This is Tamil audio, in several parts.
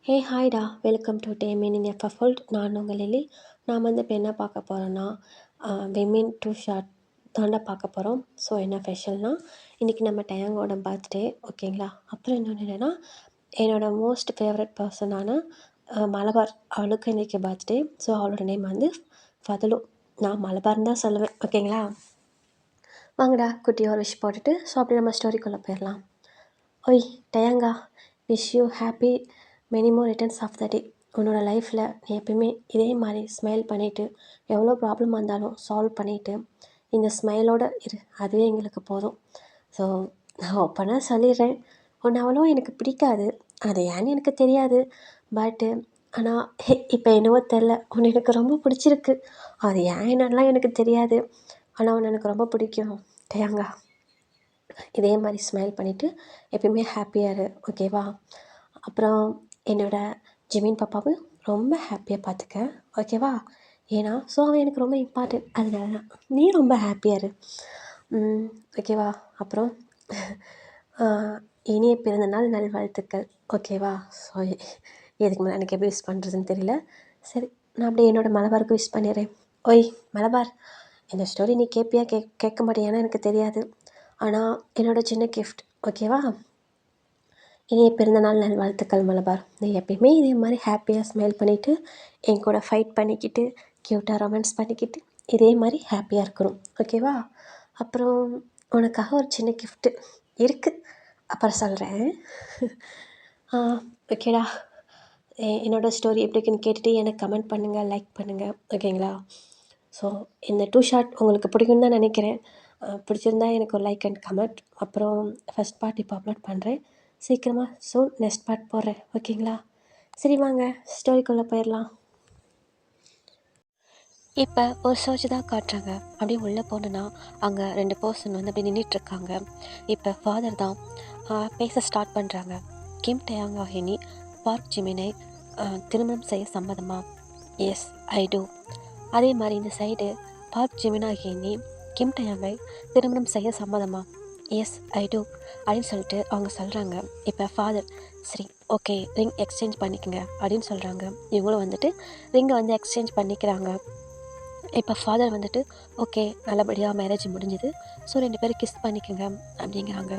ஹே ஹாய்டா, வெல்கம் டு டே மீன் இன் எஃபோல்ட். நான் உங்கள் லில்லி. நான் வந்து இப்போ என்ன பார்க்க போகிறோன்னா, விமென் டூ ஷார்ட் தாண்டா பார்க்க போகிறோம். ஸோ என்ன ஸ்பெஷல்னால், இன்றைக்கி நம்ம டயாங்கோட பர்த்டே, ஓகேங்களா. அப்புறம் இன்னொன்று என்னென்னா, என்னோடய மோஸ்ட் ஃபேவரட் பர்சனான மலபார், அவளுக்கு இன்றைக்கி பர்த்டே. ஸோ அவளோட நேம் வந்து ஃபதலு. நான் மலபார்னு தான் சொல்லுவேன், ஓகேங்களா. வாங்கடா குட்டி ஒரு விஷ் போட்டுட்டு ஸோ அப்படி நம்ம ஸ்டோரிக்குள்ளே போயிடலாம். ஒய் டயாங்கா, wish you happy many more returns of the day. உன்னோட லைஃப்பில் நீ எப்பயுமே இதே மாதிரி ஸ்மைல் பண்ணிவிட்டு, எவ்வளோ ப்ராப்ளம் வந்தாலும் சால்வ் பண்ணிவிட்டு இந்த ஸ்மைலோடு இரு, அதுவே எங்களுக்கு போதும். ஸோ நான் ஓப்பனாக சொல்லிடுறேன், உன்னை அவ்வளோ எனக்கு பிடிக்காது, அது ஏன்னு எனக்கு தெரியாது. பட்டு ஆனால் இப்போ என்னவோ தெரில, உன்னை எனக்கு ரொம்ப பிடிச்சிருக்கு. அது ஏன் என்னெல்லாம் எனக்கு தெரியாது, ஆனால் உன்னை எனக்கு ரொம்ப பிடிக்கும் டயாங்கா. இதே மாதிரி ஸ்மைல் பண்ணிவிட்டு எப்பயுமே ஹாப்பியாக இரு, ஓகேவா. அப்புறம் என்னோடய ஜிமின் பாப்பாவும் ரொம்ப ஹாப்பியாக பார்த்துக்க, ஓகேவா. ஏன்னா ஸோ அவன் எனக்கு ரொம்ப இம்பார்ட்டன்ட், அதனால தான் நீ ரொம்ப ஹாப்பியாக இரு, ஓகேவா. அப்புறம் இனிய பிறந்தநாள் நல்வாழ்த்துக்கள், ஓகேவா. ஸோ இதுக்கு மேலே எனக்கு எப்படி விஷ் பண்ணுறதுன்னு தெரியல. சரி, நான் அப்படியே என்னோடய மலபாருக்கு விஷ் பண்ணிடுறேன். ஒய் மலபார், இந்த ஸ்டோரி நீ கேட்பியா கேட்க மாட்டியான்னு எனக்கு தெரியாது, ஆனால் என்னோடய சின்ன கிஃப்ட், ஓகேவா. இனிய பிறந்தநாள் நல்வாழ்த்துக்கள் மலபார். நீ எப்பயுமே இதே மாதிரி ஹாப்பியாக ஸ்மைல் பண்ணிவிட்டு, என் கூட ஃபைட் பண்ணிக்கிட்டு, க்யூட்டாக ரொமான்ஸ் பண்ணிக்கிட்டு, இதே மாதிரி ஹாப்பியாக இருக்கணும், ஓகேவா. அப்புறம் உனக்காக ஒரு சின்ன கிஃப்ட்டு இருக்குது, அப்புறம் சொல்கிறேன். ஓகேடா. என்னோடய ஸ்டோரி எப்படி இருக்குன்னு கேட்டுட்டு எனக்கு கமெண்ட் பண்ணுங்கள், லைக் பண்ணுங்கள், ஓகேங்களா. ஸோ இந்த டூ ஷார்ட் உங்களுக்கு பிடிக்குன்னு தான் நினைக்கிறேன். பிடிச்சிருந்தா எனக்கு ஒரு லைக் அண்ட் கமெண்ட். அப்புறம் ஃபஸ்ட் பார்ட் இப்போ அப்லோட் பண்ணுறேன் சீக்கிரமாக. நெக்ஸ்ட் பார்ட் போடுறேன், ஓகேங்களா. சரி வாங்க ஸ்டோரிக்குள்ளே போயிடலாம். இப்போ ஒரு சர்ச் தான் காட்டுறாங்க. அப்படியே உள்ளே போனோன்னா அங்கே 2 பர்சன் வந்து அப்படி நின்றுட்டுருக்காங்க. இப்போ ஃபாதர் தான் பேச ஸ்டார்ட் பண்ணுறாங்க. கிம் டயாங்கா ஹெனி பார்க் ஜிமினை திருமணம் செய்ய சம்மதமா? எஸ் ஐ டூ. அதே மாதிரி இந்த சைடு பார்க் ஜிமினா ஹெனி கிம் டயாங்கை திருமணம் செய்ய சம்மதமா? எஸ் ஐ டூ அப்படின்னு சொல்லிட்டு அவங்க சொல்கிறாங்க. இப்போ ஃபாதர் சரி ஓகே ரிங் எக்ஸ்சேஞ்ச் பண்ணிக்கோங்க அப்படின்னு சொல்கிறாங்க. இவங்களும் வந்துட்டு ரிங்கை வந்து எக்ஸ்சேஞ்ச் பண்ணிக்கிறாங்க. இப்போ ஃபாதர் வந்துட்டு ஓகே நல்லபடியாக மேரேஜ் முடிஞ்சுது, ஸோ 2 பேரும் கிஸ் பண்ணிக்கோங்க அப்படிங்கிறாங்க.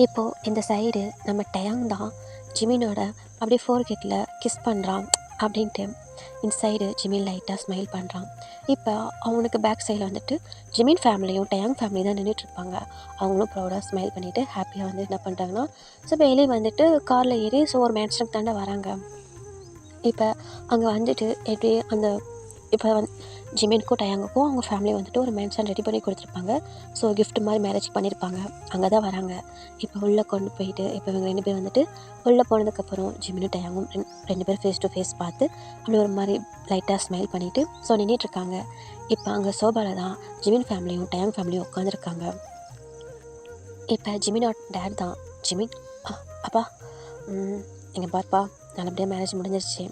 இப்போது இந்த சைடு நம்ம டயாங் தான் ஜிமினோட அப்படியே ஃபோர்கெட்டில் கிஸ் பண்ணுறான் அப்படின்ட்டு இந்த சைடு ஜிமின் லைட்டாக ஸ்மைல் பண்ணுறான். இப்போ அவனுக்கு பேக் சைடில் வந்துட்டு ஜிமின் ஃபேமிலியும் டயாங் ஃபேமிலி தான் நின்றுட்டுருப்பாங்க. அவங்களும் ப்ரௌடாக ஸ்மைல் பண்ணிவிட்டு ஹாப்பியாக வந்து என்ன பண்ணுறாங்கன்னா, ஸோ வெளியே வந்துட்டு காரில் ஏறி ஸோ ஒரு மேன்ஷனுக்கு தாண்டா வராங்க. இப்போ அங்கே வந்துட்டு எப்படி அந்த இப்போ ஜிமினுக்கும் டயாங்குக்கும் அவங்க ஃபேமிலி வந்துட்டு ஒரு மேன்ஷன் ரெடி பண்ணி கொடுத்துருப்பாங்க. ஸோ கிஃப்ட் மாதிரி மேரேஜ் பண்ணியிருப்பாங்க. அங்கே தான் வராங்க. இப்போ உள்ளே கொண்டு போயிட்டு இப்போ இவங்க 2 பேர் வந்துட்டு உள்ளே போனதுக்கப்புறம் ஜிமினும் டயாங்கும் 2 பேர் ஃபேஸ் டு ஃபேஸ் பார்த்து அப்படி ஒரு மாதிரி லைட்டாக ஸ்மைல் பண்ணிவிட்டு ஸோ நின்றுட்டுருக்காங்க. இப்போ அங்கே சோபாவில் தான் ஜிமின் ஃபேமிலியும் டயாங் ஃபேமிலியும் உட்காந்துருக்காங்க. இப்போ ஜிமினோட டேட் தான் ஜிமின் அப்பா எங்கள் பாப்பா நல்லபடியாக மேரேஜ் முடிஞ்சிருச்சு.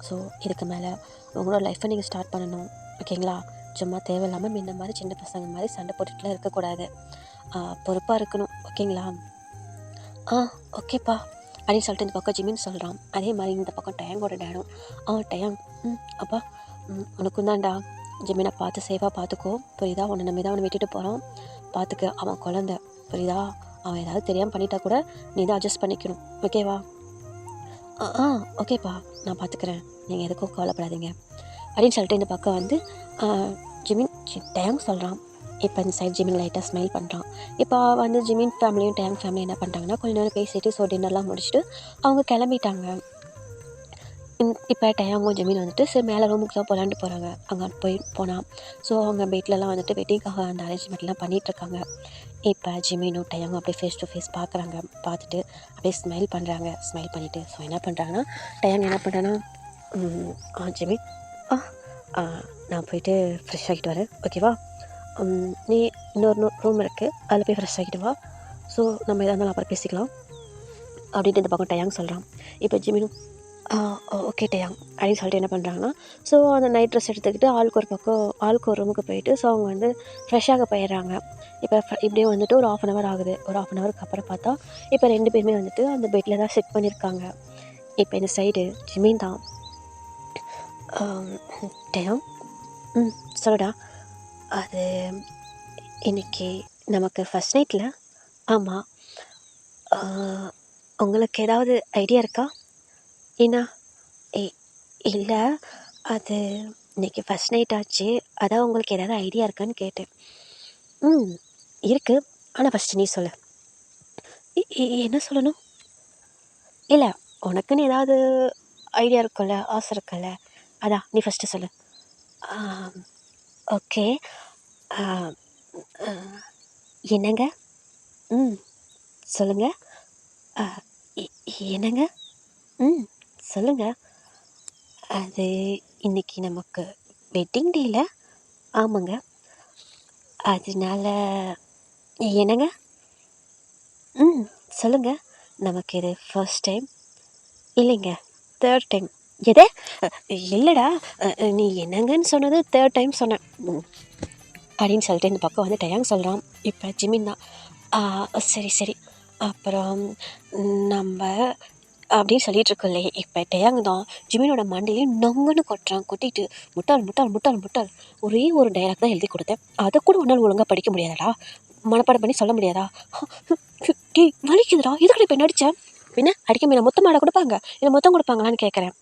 ஸோ இதுக்கு மேலே உங்களோட லைஃப்பை நீங்கள் ஸ்டார்ட் பண்ணணும், ஓகேங்களா. சும்மா தேவையில்லாமல் முன்ன மாதிரி சின்ன பசங்க மாதிரி சண்டை போட்டுட்டுலாம் இருக்கக்கூடாது, பொறுப்பாக இருக்கணும், ஓகேங்களா. ஓகேப்பா அப்படின்னு சொல்லிட்டு இந்த பக்கம் ஜிமின் சொல்கிறான். அதே மாதிரி இந்த பக்கம் டயாங்கோட டேடும் டயாங் அப்பா உனக்கும் தான்டா, ஜிமினை பார்த்து சேஃபாக பார்த்துக்கோ, புரியுதா. உன்னை நம்பி தான் அவனை விட்டுட்டு போகிறான், பார்த்துக்க, அவன் குழந்த, புரியுதா. அவன் ஏதாவது தெரியாமல் பண்ணிட்டா கூட நீ தான் அட்ஜஸ்ட் பண்ணிக்கணும், ஓகேவா. ஓகேப்பா நான் பார்த்துக்கிறேன், நீங்கள் எதுக்கும் கவலைப்படாதீங்க அப்படின்னு சொல்லிட்டு இந்த பக்கம் வந்து ஜிமின் டயாங் சொல்கிறான். இப்போ இந்த சைட் ஜிமின் லைட்டாக ஸ்மைல் பண்ணுறான். இப்போ வந்து ஜிமின் ஃபேமிலியும் டயாங் ஃபேமிலி என்ன பண்ணுறாங்கன்னா கொஞ்ச நேரம் பேசிட்டு ஸோ டின்னர்லாம் முடிச்சுட்டு அவங்க கிளம்பிட்டாங்க. இப்போ டயாங்கும் ஜிமின் வந்துட்டு சரி மேலே ரூமுக்கு தான் போகலான்ட்டு போகிறாங்க. அங்கே போனால் ஸோ அவங்க பெட்லலாம் வந்துட்டு வெட்டிங்காக அந்த அரேஞ்ச்மெண்ட்லாம் பண்ணிகிட்ருக்காங்க. இப்போ ஜிமினும் டயாங்கும் அப்படியே ஃபேஸ் டு ஃபேஸ் பார்க்குறாங்க. பார்த்துட்டு அப்படியே ஸ்மைல் பண்ணுறாங்க. ஸ்மைல் பண்ணிவிட்டு ஸோ என்ன பண்ணுறாங்கன்னா டயாங் என்ன பண்ணுறான்னா ஜிமின் நான் போயிட்டு ஃப்ரெஷ் ஆகிட்டு வரேன், ஓகேவா. நீ இன்னொரு ரூம் இருக்குது, அதில் போய் ஃப்ரெஷ் ஆகிட்டு வா, ஸோ நம்ம எதாக இருந்தாலும் அப்புறம் பேசிக்கலாம் அப்படின்ட்டு இந்த பக்கம் டயாங் சொல்கிறான். இப்போ ஜிமினும் ஓகே டயாங் அப்படின்னு சொல்லிட்டு என்ன பண்ணுறாங்கன்னா ஸோ அந்த நைட் ட்ரெஸ் எடுத்துக்கிட்டு ஆளுக்கு ஒரு ரூமுக்கு போயிட்டு ஸோ அவங்க வந்து ஃப்ரெஷ்ஷாக போயிடுறாங்க. இப்போ இப்படியே வந்துட்டு ஒரு 1/2 hour ஆகுது. ஒரு 1/2 hourக்கு அப்புறம் பார்த்தா இப்போ 2 பேருமே வந்துட்டு அந்த பெட்டில் தான் செட் பண்ணியிருக்காங்க. இப்போ இந்த சைடு ஜிமின் தான். டேம் சொல்லுடா. அது இன்னைக்கு நமக்கு ஃபஸ்ட் நைட்டில். ஆமாம். உங்களுக்கு ஏதாவது ஐடியா இருக்கா? என்ன? இல்லை, அது இன்னைக்கு ஃபஸ்ட் நைட் ஆச்சு, அதான் உங்களுக்கு ஏதாவது ஐடியா இருக்கான்னு கேட்டேன். இருக்குது. ஆனால் ஃபஸ்ட்டு நீ சொல்லு. என்ன சொல்லணும்? இல்லை, உனக்குன்னு ஏதாவது ஐடியா இருக்குல்ல, ஆசை இருக்குல்ல, அதான் நீ ஃபஸ்ட்டு சொல்லு. ஓகே. என்னங்க? சொல்லுங்கள். என்னங்க? சொல்லுங்கள். அது இன்னைக்கு நமக்கு வெட்டிங் டேல. ஆமாங்க. அதனால என்னங்க? சொல்லுங்கள். நமக்கு இது ஃபர்ஸ்ட் டைம். இல்லைங்க, தேர்ட் டைம். எது? இல்லைடா, நீ என்னங்கன்னு சொன்னது தேர்ட் டைம் சொன்னேன் அப்படின்னு சொல்லிட்டு இந்த பக்கம் வந்து டயாங் சொல்கிறான். இப்போ ஜிமின் தான், சரி சரி, அப்புறம் நம்ம அப்படின்னு சொல்லிட்டு இருக்கோம்லே. இப்போ டயாங் தான் ஜிமினோட மண்டையிலே நொங்குன்னு கொட்டுறான். கொட்டிட்டு முட்டாள் முட்டாள் முட்டாள் முட்டாள், ஒரே ஒரு டைலாக் தான் எழுதி கொடுத்தேன், அதை கூட உன்னால் ஒழுங்காக படிக்க முடியாதடா, மனப்பாடம் பண்ணி சொல்ல முடியாதா? டீ வலிக்குதுடா, இதுக்கு இப்போ நடித்தேன். பின்ன அடிக்க மீன மொத்தம் மாட கொடுப்பாங்க, இல்லை மொத்தம் கொடுப்பாங்களான்னு கேட்குறேன்.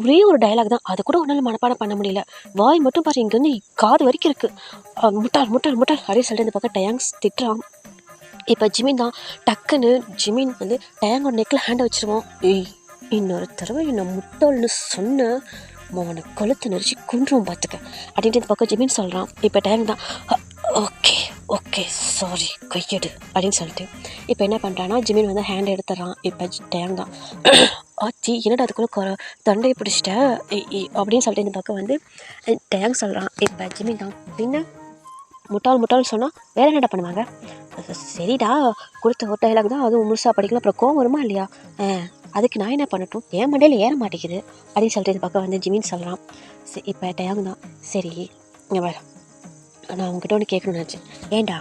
ஒரே ஒரு டைலாக் தான், அது கூட ஒன்றால் மனப்பாடம் பண்ண முடியல. வாய் மட்டும் பாரு, இங்கே வந்து காது வரைக்கும் இருக்குது. முட்டாள் முட்டாள் முட்டாள் அப்படின்னு சொல்லிட்டு இந்த பக்கம் டயாங்ஸ் திட்டுறான். இப்போ ஜிமின் தான் டக்குன்னு ஜிமின் வந்து டயாங்கோட நெக்கில் ஹேண்டை வச்சுருவோம். இன்னொரு தடவை என்னை முட்டாள்னு சொன்ன மோனை கொளுத்து நெரிச்சு கொன்றுவோம் பார்த்துக்க அப்படின்ட்டு இந்த பக்கம் ஜிமின் சொல்கிறான். இப்போ டயாங் தான், ஓகே ஓகே சாரி கையெடு அப்படின்னு சொல்லிட்டு இப்போ என்ன பண்ணுறான்னா ஜிமின் வந்து ஹேண்ட் எடுத்துடுறான். இப்போ டயாங் தான், ஆச்சி என்னடா அதுக்குள்ளே தொண்டையை பிடிச்சிட்ட அப்படின்னு சொல்லிட்டு இந்த பக்கம் வந்து டயாங் சொல்கிறான். இப்போ ஜிமின் தான், என்ன முட்டாள் முட்டாள் சொன்னால் வேறு என்னடா பண்ணுவாங்க? சரிடா, கொடுத்த ஒரு டைலாக் தான், அதுவும் முழுசாக படிக்கல, அப்புறம் கோவம் வருமா இல்லையா? அதுக்கு நான் என்ன பண்ணட்டும், என் மண்டையில் ஏற மாட்டேங்குது அப்படின்னு சொல்லிட்டு இந்த பக்கம் வந்து ஜிமின் சொல்கிறான். இப்போ டயாங் தான், சரி இங்கே வர, நான் உங்ககிட்ட ஒன்று கேட்கணும்னு நினச்சேன். ஏண்டா,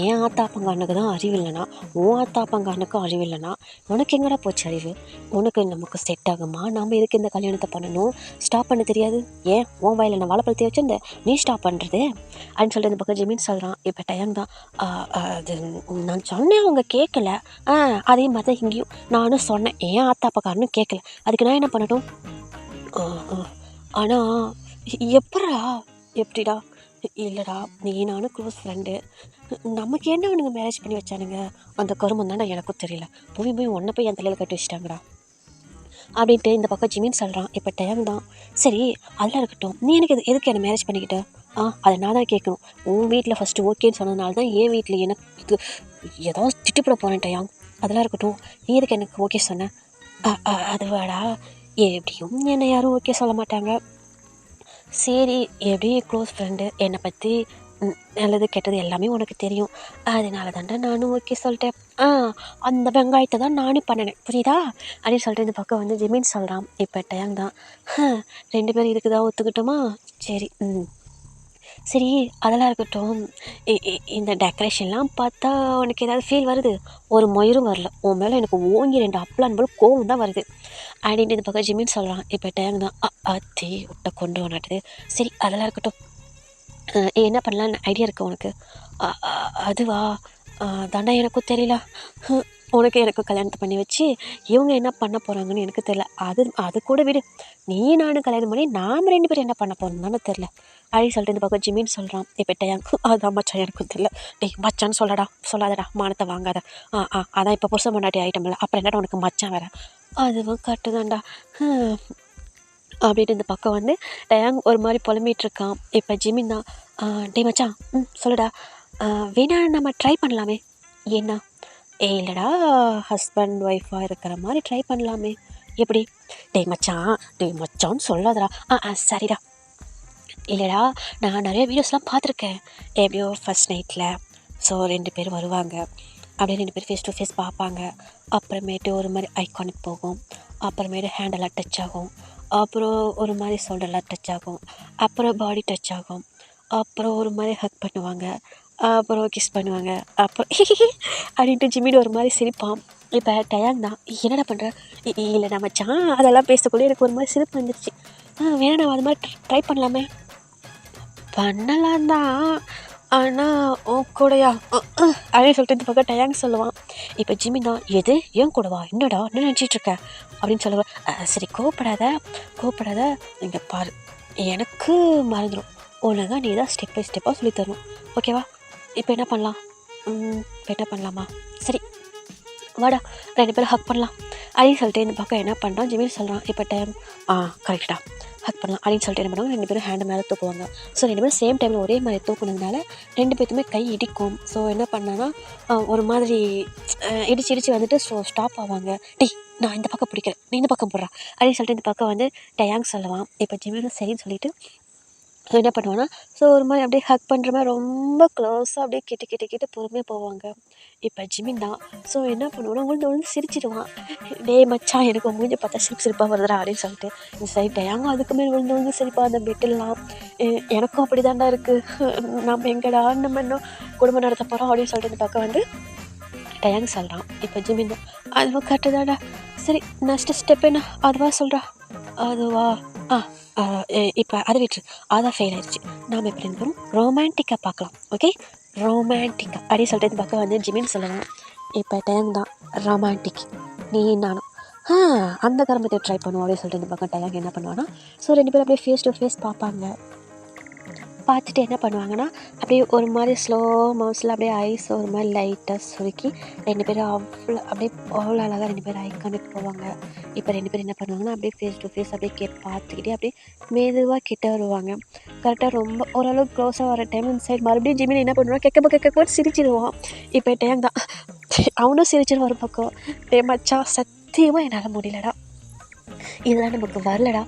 ஏன் ஆத்தாப்பங்காரனுக்கு தான் அறிவு இல்லைனா உன் ஆத்தாப்பங்காரனுக்கும் அறிவு இல்லைனா உனக்கு எங்கடா போச்சு அறிவு? உனக்கு நமக்கு செட் ஆகுமா? நாம் எதுக்கு இந்த கல்யாணத்தை பண்ணணும்? ஸ்டாப் பண்ண தெரியாது? ஏன் உன் வாயில் நான் வாழைப்பழத்தை வச்சுருந்தேன், நீ ஸ்டாப் பண்ணுறது அப்படின்னு சொல்லிட்டு இந்த பக்கம் ஜிமின் சொல்கிறான். இப்போ டைம் தான், அது நான் சொன்னேன் அவங்க கேட்கல. அதே மாதிரி தான் இங்கேயும் நானும் சொன்னேன், ஏன் ஆத்தாப்பக்காரனும் கேட்கல, அதுக்கு நான் என்ன பண்ணட்டும்? ஆனால் எப்படிடா? இல்லைடா, நீ நானும் க்ளோஸ் ஃப்ரெண்டு, நமக்கு என்ன அவனுங்க மேரேஜ் பண்ணி வச்சானுங்க, அந்த கருமம் தானே எனக்கும் தெரியல, போய் ஒன்றை போய் என் தலையில் கட்டி வச்சிட்டாங்கடா அப்படின்ட்டு இந்த பக்கம் ஜிமின் சொல்கிறான். இப்போ டைம் தான், சரி அதெல்லாம் இருக்கட்டும், நீ எனக்கு எதுக்கு என்னை மேரேஜ் பண்ணிக்கிட்ட? அதை நான் தான் கேட்கணும். உன் வீட்டில் ஃபஸ்ட்டு ஓகேன்னு சொன்னதுனால தான் என் வீட்டில் எனக்கு ஏதாவது திட்டுப்பட போனேன் டயாங். அதெல்லாம் இருக்கட்டும், நீ எதுக்கு எனக்கு ஓகே சொன்ன? அதுவாடா, எப்படியும் என்னை யாரும் ஓகே சொல்ல மாட்டாங்க, சரி எப்படி க்ளோஸ் ஃப்ரெண்டு, என்னை பற்றி நல்லது கெட்டது எல்லாமே உனக்கு தெரியும், அதனால தாண்டா நானும் ஓகே சொல்லிட்டேன். அந்த வெங்காயத்தை தான் நானும் பண்ணினேன், புரியுதா அப்படின்னு சொல்லிட்டு இந்த பக்கம் வந்து ஜிமின் சொல்கிறான். இப்போ டயாங் தான், 2 பேரும் இதுக்கு தான் ஒத்துக்கிட்டோமா? சரி சரி அதெல்லாம் இருக்கட்டும், இந்த டெக்கரேஷன்லாம் பார்த்தா உனக்கு ஏதாவது ஃபீல் வருது? ஒரு மயிரும் வரல, உன் மேலே எனக்கு ஓங்கி 2 அப்பளான் போல் கோவம் தான் வருது அப்படின்ட்டு இந்த பக்கம் ஜிமின்னு சொல்கிறான். இப்போ டைம் தான், அத்தி விட்ட கொண்டு வராட்டுது. சரி அதெல்லாம் இருக்கட்டும், என்ன பண்ணலான்னு ஐடியா இருக்குது உனக்கு? அதுவா தாண்டா எனக்கும் தெரியல, உனக்கு எனக்கு கல்யாணத்தை பண்ணி வச்சு இவங்க என்ன பண்ண போகிறாங்கன்னு எனக்கு தெரில. அது கூட விடு, நீ நானும் கல்யாணம் பண்ணி நாம் 2 பேரும் என்ன பண்ண போகிறோம் தானே தெரில அப்படின்னு சொல்லிட்டு இந்த பக்கம் ஜிமின்னு சொல்கிறான். இப்போ டயாங்கு, அதான் மச்சான் எனக்கும் தெரியல. டேய் மச்சான்னு சொல்லாதடா, மானத்தை வாங்காத. அதான் இப்போ புருஷ முன்னாடி ஐட்டமில்ல, அப்புறம் என்னடா உனக்கு மச்சான் வேறு? அதுவும் கட்டுதான்டா அப்படின்ட்டு இந்த பக்கம் வந்து டயாங் ஒரு மாதிரி புலம்பிகிட்ருக்கான். இப்போ ஜிமின் தான், டே மச்சான் சொல்லுடா, வேணா நம்ம ட்ரை பண்ணலாமே. என்ன? இல்லைடா, ஹஸ்பண்ட் ஒய்ஃபாக இருக்கிற மாதிரி ட்ரை பண்ணலாமே. எப்படி? டேய் மச்சான்னு சொல்லாதடா. சரிடா. இல்லைடா, நான் நிறைய வீடியோஸ்லாம் பார்த்துருக்கேன், எப்படியோ ஃபஸ்ட் நைட்டில் ஸோ 2 பேர் வருவாங்க, அப்படியே 2 பேர் ஃபேஸ் டு ஃபேஸ் பார்ப்பாங்க, அப்புறமேட்டு ஒரு மாதிரி ஐகானிக் போகும், அப்புறமேட்டு ஹேண்டெல்லாம் டச் ஆகும், அப்புறம் ஒரு மாதிரி ஷோல்டர்லாம் டச் ஆகும், அப்புறம் பாடி டச் ஆகும், அப்புறம் ஒரு மாதிரி ஹக் பண்ணுவாங்க, அப்புறம் கிஸ் பண்ணுவாங்க, அப்புறம் அப்படின்ட்டு ஜிமின் ஒரு மாதிரி சிரிப்பான். இப்போ டயாங் தான் என்னடா பண்ணுற இல்லைடா மச்சான் அதெல்லாம் பேசக்கூடிய எனக்கு ஒரு மாதிரி சிரிப்பு வந்துருச்சு. வேணாம் அது மாதிரி ட்ரை பண்ணலாமே. பண்ணலாம் தான், ஆனால் உன் கூடயா அப்படின்னு சொல்லிட்டு இந்த பக்கம் டயாங் சொல்லுவான். இப்போ ஜிம்மி தான் எது ஏன் கூடவா என்னடா என்ன நினச்சிட்ருக்க அப்படின்னு சொல்லுவேன். சரி கோவப்படாத இங்கே பாரு எனக்கு மறந்துடும் ஒழுங்காக நீ தான் ஸ்டெப் பை ஸ்டெப்பாக சொல்லி தரணும் ஓகேவா. இப்போ என்ன பண்ணலாமா சரி வாடா 2 பேரும் ஹக் பண்ணலாம் அப்படின்னு சொல்லிட்டு இந்த பக்கம் என்ன பண்ணுறான் ஜிம்மி சொல்கிறான். இப்போ டைம் கரெக்டா ஹக் பண்ணலாம் அப்படின்னு சொல்லிட்டு என்ன பண்ணுவாங்க 2 பேரும் ஹேண்டு மேலே தூக்குவாங்க. ஸோ 2 பேரும் சேம் டைமில் ஒரே மாதிரி தூக்குனதுனால 2 பேர்த்துமே கை இடிக்கும். ஸோ என்ன பண்ணான்னா ஒரு மாதிரி இடிச்சு வந்துட்டு ஸோ ஸ்டாப் ஆவாங்க. டேய் நான் இந்த பக்கம் பிடிக்கிறேன் நீ இந்த பக்கம் போடுறா அப்படின்னு சொல்லிட்டு இந்த பக்கம் வந்து டயாங் சொல்லுவான். இப்போ ஜிம்மியும் சரின்னு சொல்லிட்டு என்ன பண்ணுவான்னா ஸோ ஒரு மாதிரி அப்படியே ஹக் பண்ணுற மாதிரி ரொம்ப க்ளோஸாக அப்படியே கிட்ட பொறுமையாக போவாங்க. இப்போ ஜிமின் தான் ஸோ என்ன பண்ணுவான்னா உழுந்து சிரிச்சிடுவான். டே மச்சான் எனக்கு மூஞ்சி பார்த்தா சிரிப்பாக வருதுடா அப்படின்னு சொல்லிட்டு இந்த சைட் டயாங்கும் அதுக்கு மேலே விழுந்து சிரிப்பாக அந்த பெட்டெல்லாம் எனக்கும் அப்படி தாண்டா இருக்குது நம்ம எங்கடா நம்ம இன்னும் குடும்பம் நடத்த போகிறோம் அப்படின்னு சொல்லிட்டு இந்த பக்கம் வந்து டயாங் சொல்கிறான். இப்போ ஜிமின் தான் அதுவா கரெக்டு சரி நெக்ஸ்ட் ஸ்டெப் என்ன அதுவா சொல்கிறா அதுவா இப்போ அதை விட்டுரு அதான் ஃபெயில் ஆயிடுச்சு. நாம் எப்படி இருந்தோம் ரொமான்டிக்காக பார்க்கலாம் ஓகே ரொமான்டிக்காக அப்படின்னு சொல்லிட்டு இந்த பக்கம் வந்து ஜிமின்னு சொல்லலாம். இப்போ டயாங் தான் ரொமான்டிக் நீ நானும் அந்த கரும்பத்தை ட்ரை பண்ணுவோம் அப்படின்னு சொல்லிட்டு இந்த பக்கம் டயாங் என்ன பண்ணுவான்னா ஸோ 2 பேரும் அப்படியே ஃபேஸ் டு ஃபேஸ் பார்ப்பாங்க. பார்த்துட்டு என்ன பண்ணுவாங்கன்னா அப்படியே ஒரு மாதிரி ஸ்லோ மவுஸில் அப்படியே ஐஸ் ஒரு மாதிரி லைட்டாக சுருக்கி 2 பேரும் அவ்வளோ அழகாக 2 பேரும் ஐ கான்டெக்ட் போவாங்க. இப்போ 2 பேரும் என்ன பண்ணுவாங்கன்னா அப்படியே ஃபேஸ் டு ஃபேஸ் அப்படியே பார்த்துக்கிட்டே அப்படியே மெதுவாக கிட்ட வருவாங்க. கரெக்டாக ரொம்ப ஓரளவுக்கு க்ளோஸாக வர டைம் இந்த சைடு மறுபடியும் ஜிமின் என்ன பண்ணுவான் கேட்க சிரிச்சிடுவான். இப்போ டைம் தான் அவனும் சிரிச்சிடுவான் ஒரு பக்கம். மச்சான் சத்தியமாக என்னால் முடியலடா இதெல்லாம் நமக்கு வரலடா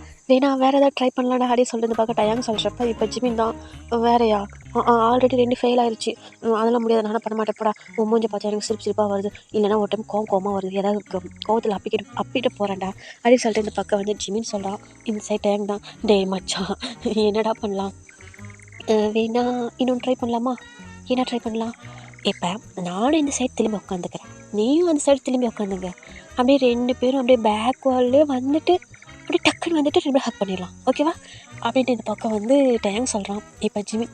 வேறு ஏதாவது ட்ரை பண்ணலாடா அப்படின்னு சொல்லிட்டு பார்க்க டயாங் சொல்கிறப்ப இப்போ ஜிமின் தான் வேறையா ஆல்ரெடி 2 ஃபெயில் ஆயிடுச்சு அதெல்லாம் முடியாது நானும் பண்ண மாட்டேன்ப்படா உன் மூஞ்சை பார்த்தா எனக்கு சிரிப்பாக வருது இல்லைனா ஒரு டைம் கோவமாக வருது ஏதாவது கோவத்தில் அப்பிட்டு போகிறேன்டா அப்படின்னு சொல்லிட்டு இந்த பக்கம் வந்து ஜிமின் சொல்கிறான். இந்த சைட் டயாங் தான் டே மச்சான் என்னடா பண்ணலாம் வேணா இன்னொன்று ட்ரை பண்ணலாமா என்ன ட்ரை பண்ணலாம் இப்போ நானும் இந்த சைடு திரும்பி உட்காந்துக்கிறேன் நீயும் அந்த சைடு திரும்பி உட்காந்துங்க அப்படியே 2 பேரும் அப்படியே பேக் வால்லே வந்துட்டு அப்படியே டக்குன்னு வந்துட்டு 2 பேரும் ஹக் பண்ணிடலாம் ஓகேவா அப்படின்ட்டு இந்த பக்கம் வந்து டயாங் சொல்கிறான். இப்போ ஜிமி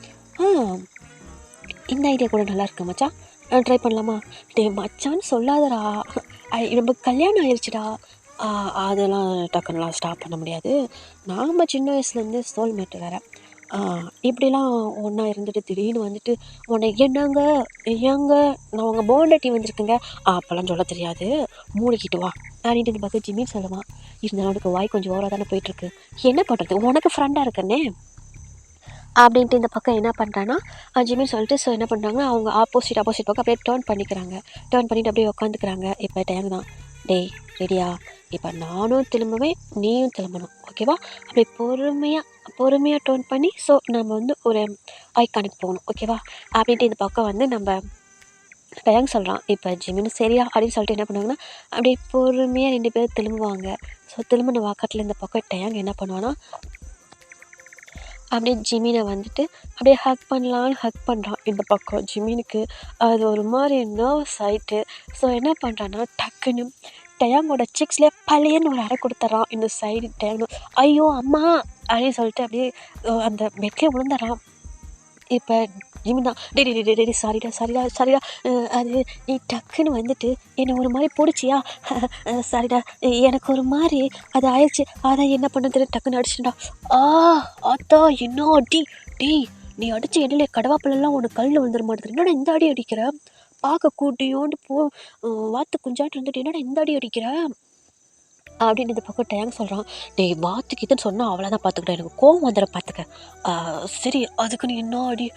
இந்த ஐடியா கூட நல்லா இருக்கு மச்சான் ட்ரை பண்ணலாமா டே மச்சான்னு சொல்லாதடா நம்ம கல்யாணம் ஆயிடுச்சுடா அதெல்லாம் டக்குன்னுலாம் ஸ்டாப் பண்ண முடியாது நாம் சின்ன வயசுலேருந்து சோல்மேட்டு வேறு இப்படிலாம் ஒன்றா இருந்துட்டு திடீர்னு வந்துட்டு உன்னை என்னங்க நான் உங்கள் போண்டட்டி வந்திருக்குங்க அப்போல்லாம் சொல்ல தெரியாது மூடிக்கிட்டு வா அப்படின்ட்டு இந்த பக்கம் ஜிம்மின்னு சொல்லுவான். இருந்தாலும் அவனுக்கு வாய் கொஞ்சம் ஓவராக தானே போயிட்டுருக்கு என்ன பண்ணுறது உனக்கு ஃப்ரெண்டாக இருக்கனே அப்படின்ட்டு இந்த பக்கம் என்ன பண்ணுறான்னா ஜிம்மின்னு சொல்லிட்டு ஸோ என்ன பண்ணுறாங்கன்னா அவங்க ஆப்போசிட் பக்கம் அப்படியே டேர்ன் பண்ணிவிட்டு அப்படியே உட்காந்துக்கிறாங்க. இப்போ டைம் தான் டேய் ரெடியா இப்போ நானும் திரும்புவேன் நீயும் திரும்பணும் ஓகேவா அப்படியே பொறுமையாக டேர்ன் பண்ணி ஸோ நம்ம வந்து ஒரு ஐ கான்டெக்ட் போகணும் ஓகேவா அப்படின்ட்டு இந்த பக்கம் வந்து நம்ம டயாங் சொல்கிறான். இப்போ ஜிமின்னு சரியா அப்படின்னு சொல்லிட்டு என்ன பண்ணுவாங்கன்னா அப்படியே பொறுமையாக 2 பேரும் திரும்புவாங்க. ஸோ திரும்பின வாக்கத்தில் இந்த பக்கம் டயாங் என்ன பண்ணுவான்னா அப்படியே ஜிமினை வந்துட்டு அப்படியே ஹக் பண்ணுறான். இந்த பக்கம் ஜிமினுக்கு அது ஒரு மாதிரி நர்வஸ் ஆகிட்டு ஸோ என்ன பண்ணுறான்னா டக்குன்னு டயாங்கோட சிக்ஸ்லேயே பழையன்னு ஒரு அறை கொடுத்துட்றான். இந்த சைடு டயாங் ஐயோ அம்மா அப்படின்னு சொல்லிட்டு அப்படியே அந்த பெட்லேயே விழுந்துடுறான். இப்போ ஜிமின் தான் டே சாரிடா அது நீ டக்குன்னு வந்துட்டு என்னை ஒரு மாதிரி பிடிச்சியா சாரிடா எனக்கு ஒரு மாதிரி அது ஆயிடுச்சு அதான் என்ன பண்ணது டக்குன்னு அடிச்சுட்டா அதான் என்ன டீ நீ அடிச்சு என்னையில கடவாப்பிலெல்லாம் உனக்கு கல்லில் வந்துட மாட்டேது என்னடா இந்த அடி அடிக்கிற பார்க்க கூட்டியோண்டு வாத்து குஞ்சாட்டு இருந்துட்டு என்னடா இந்த அடி அடிக்கிற அப்படின்னு இந்த பக்கம் டயாங் சொல்கிறான். டே வாத்துக்கு இதுன்னு சொன்னால் அவ்வளோதான் பார்த்துக்கிட்டேன் எனக்கு கோவம் வந்துட பார்த்துக்க சரி அதுக்கு நீ என்ன அடி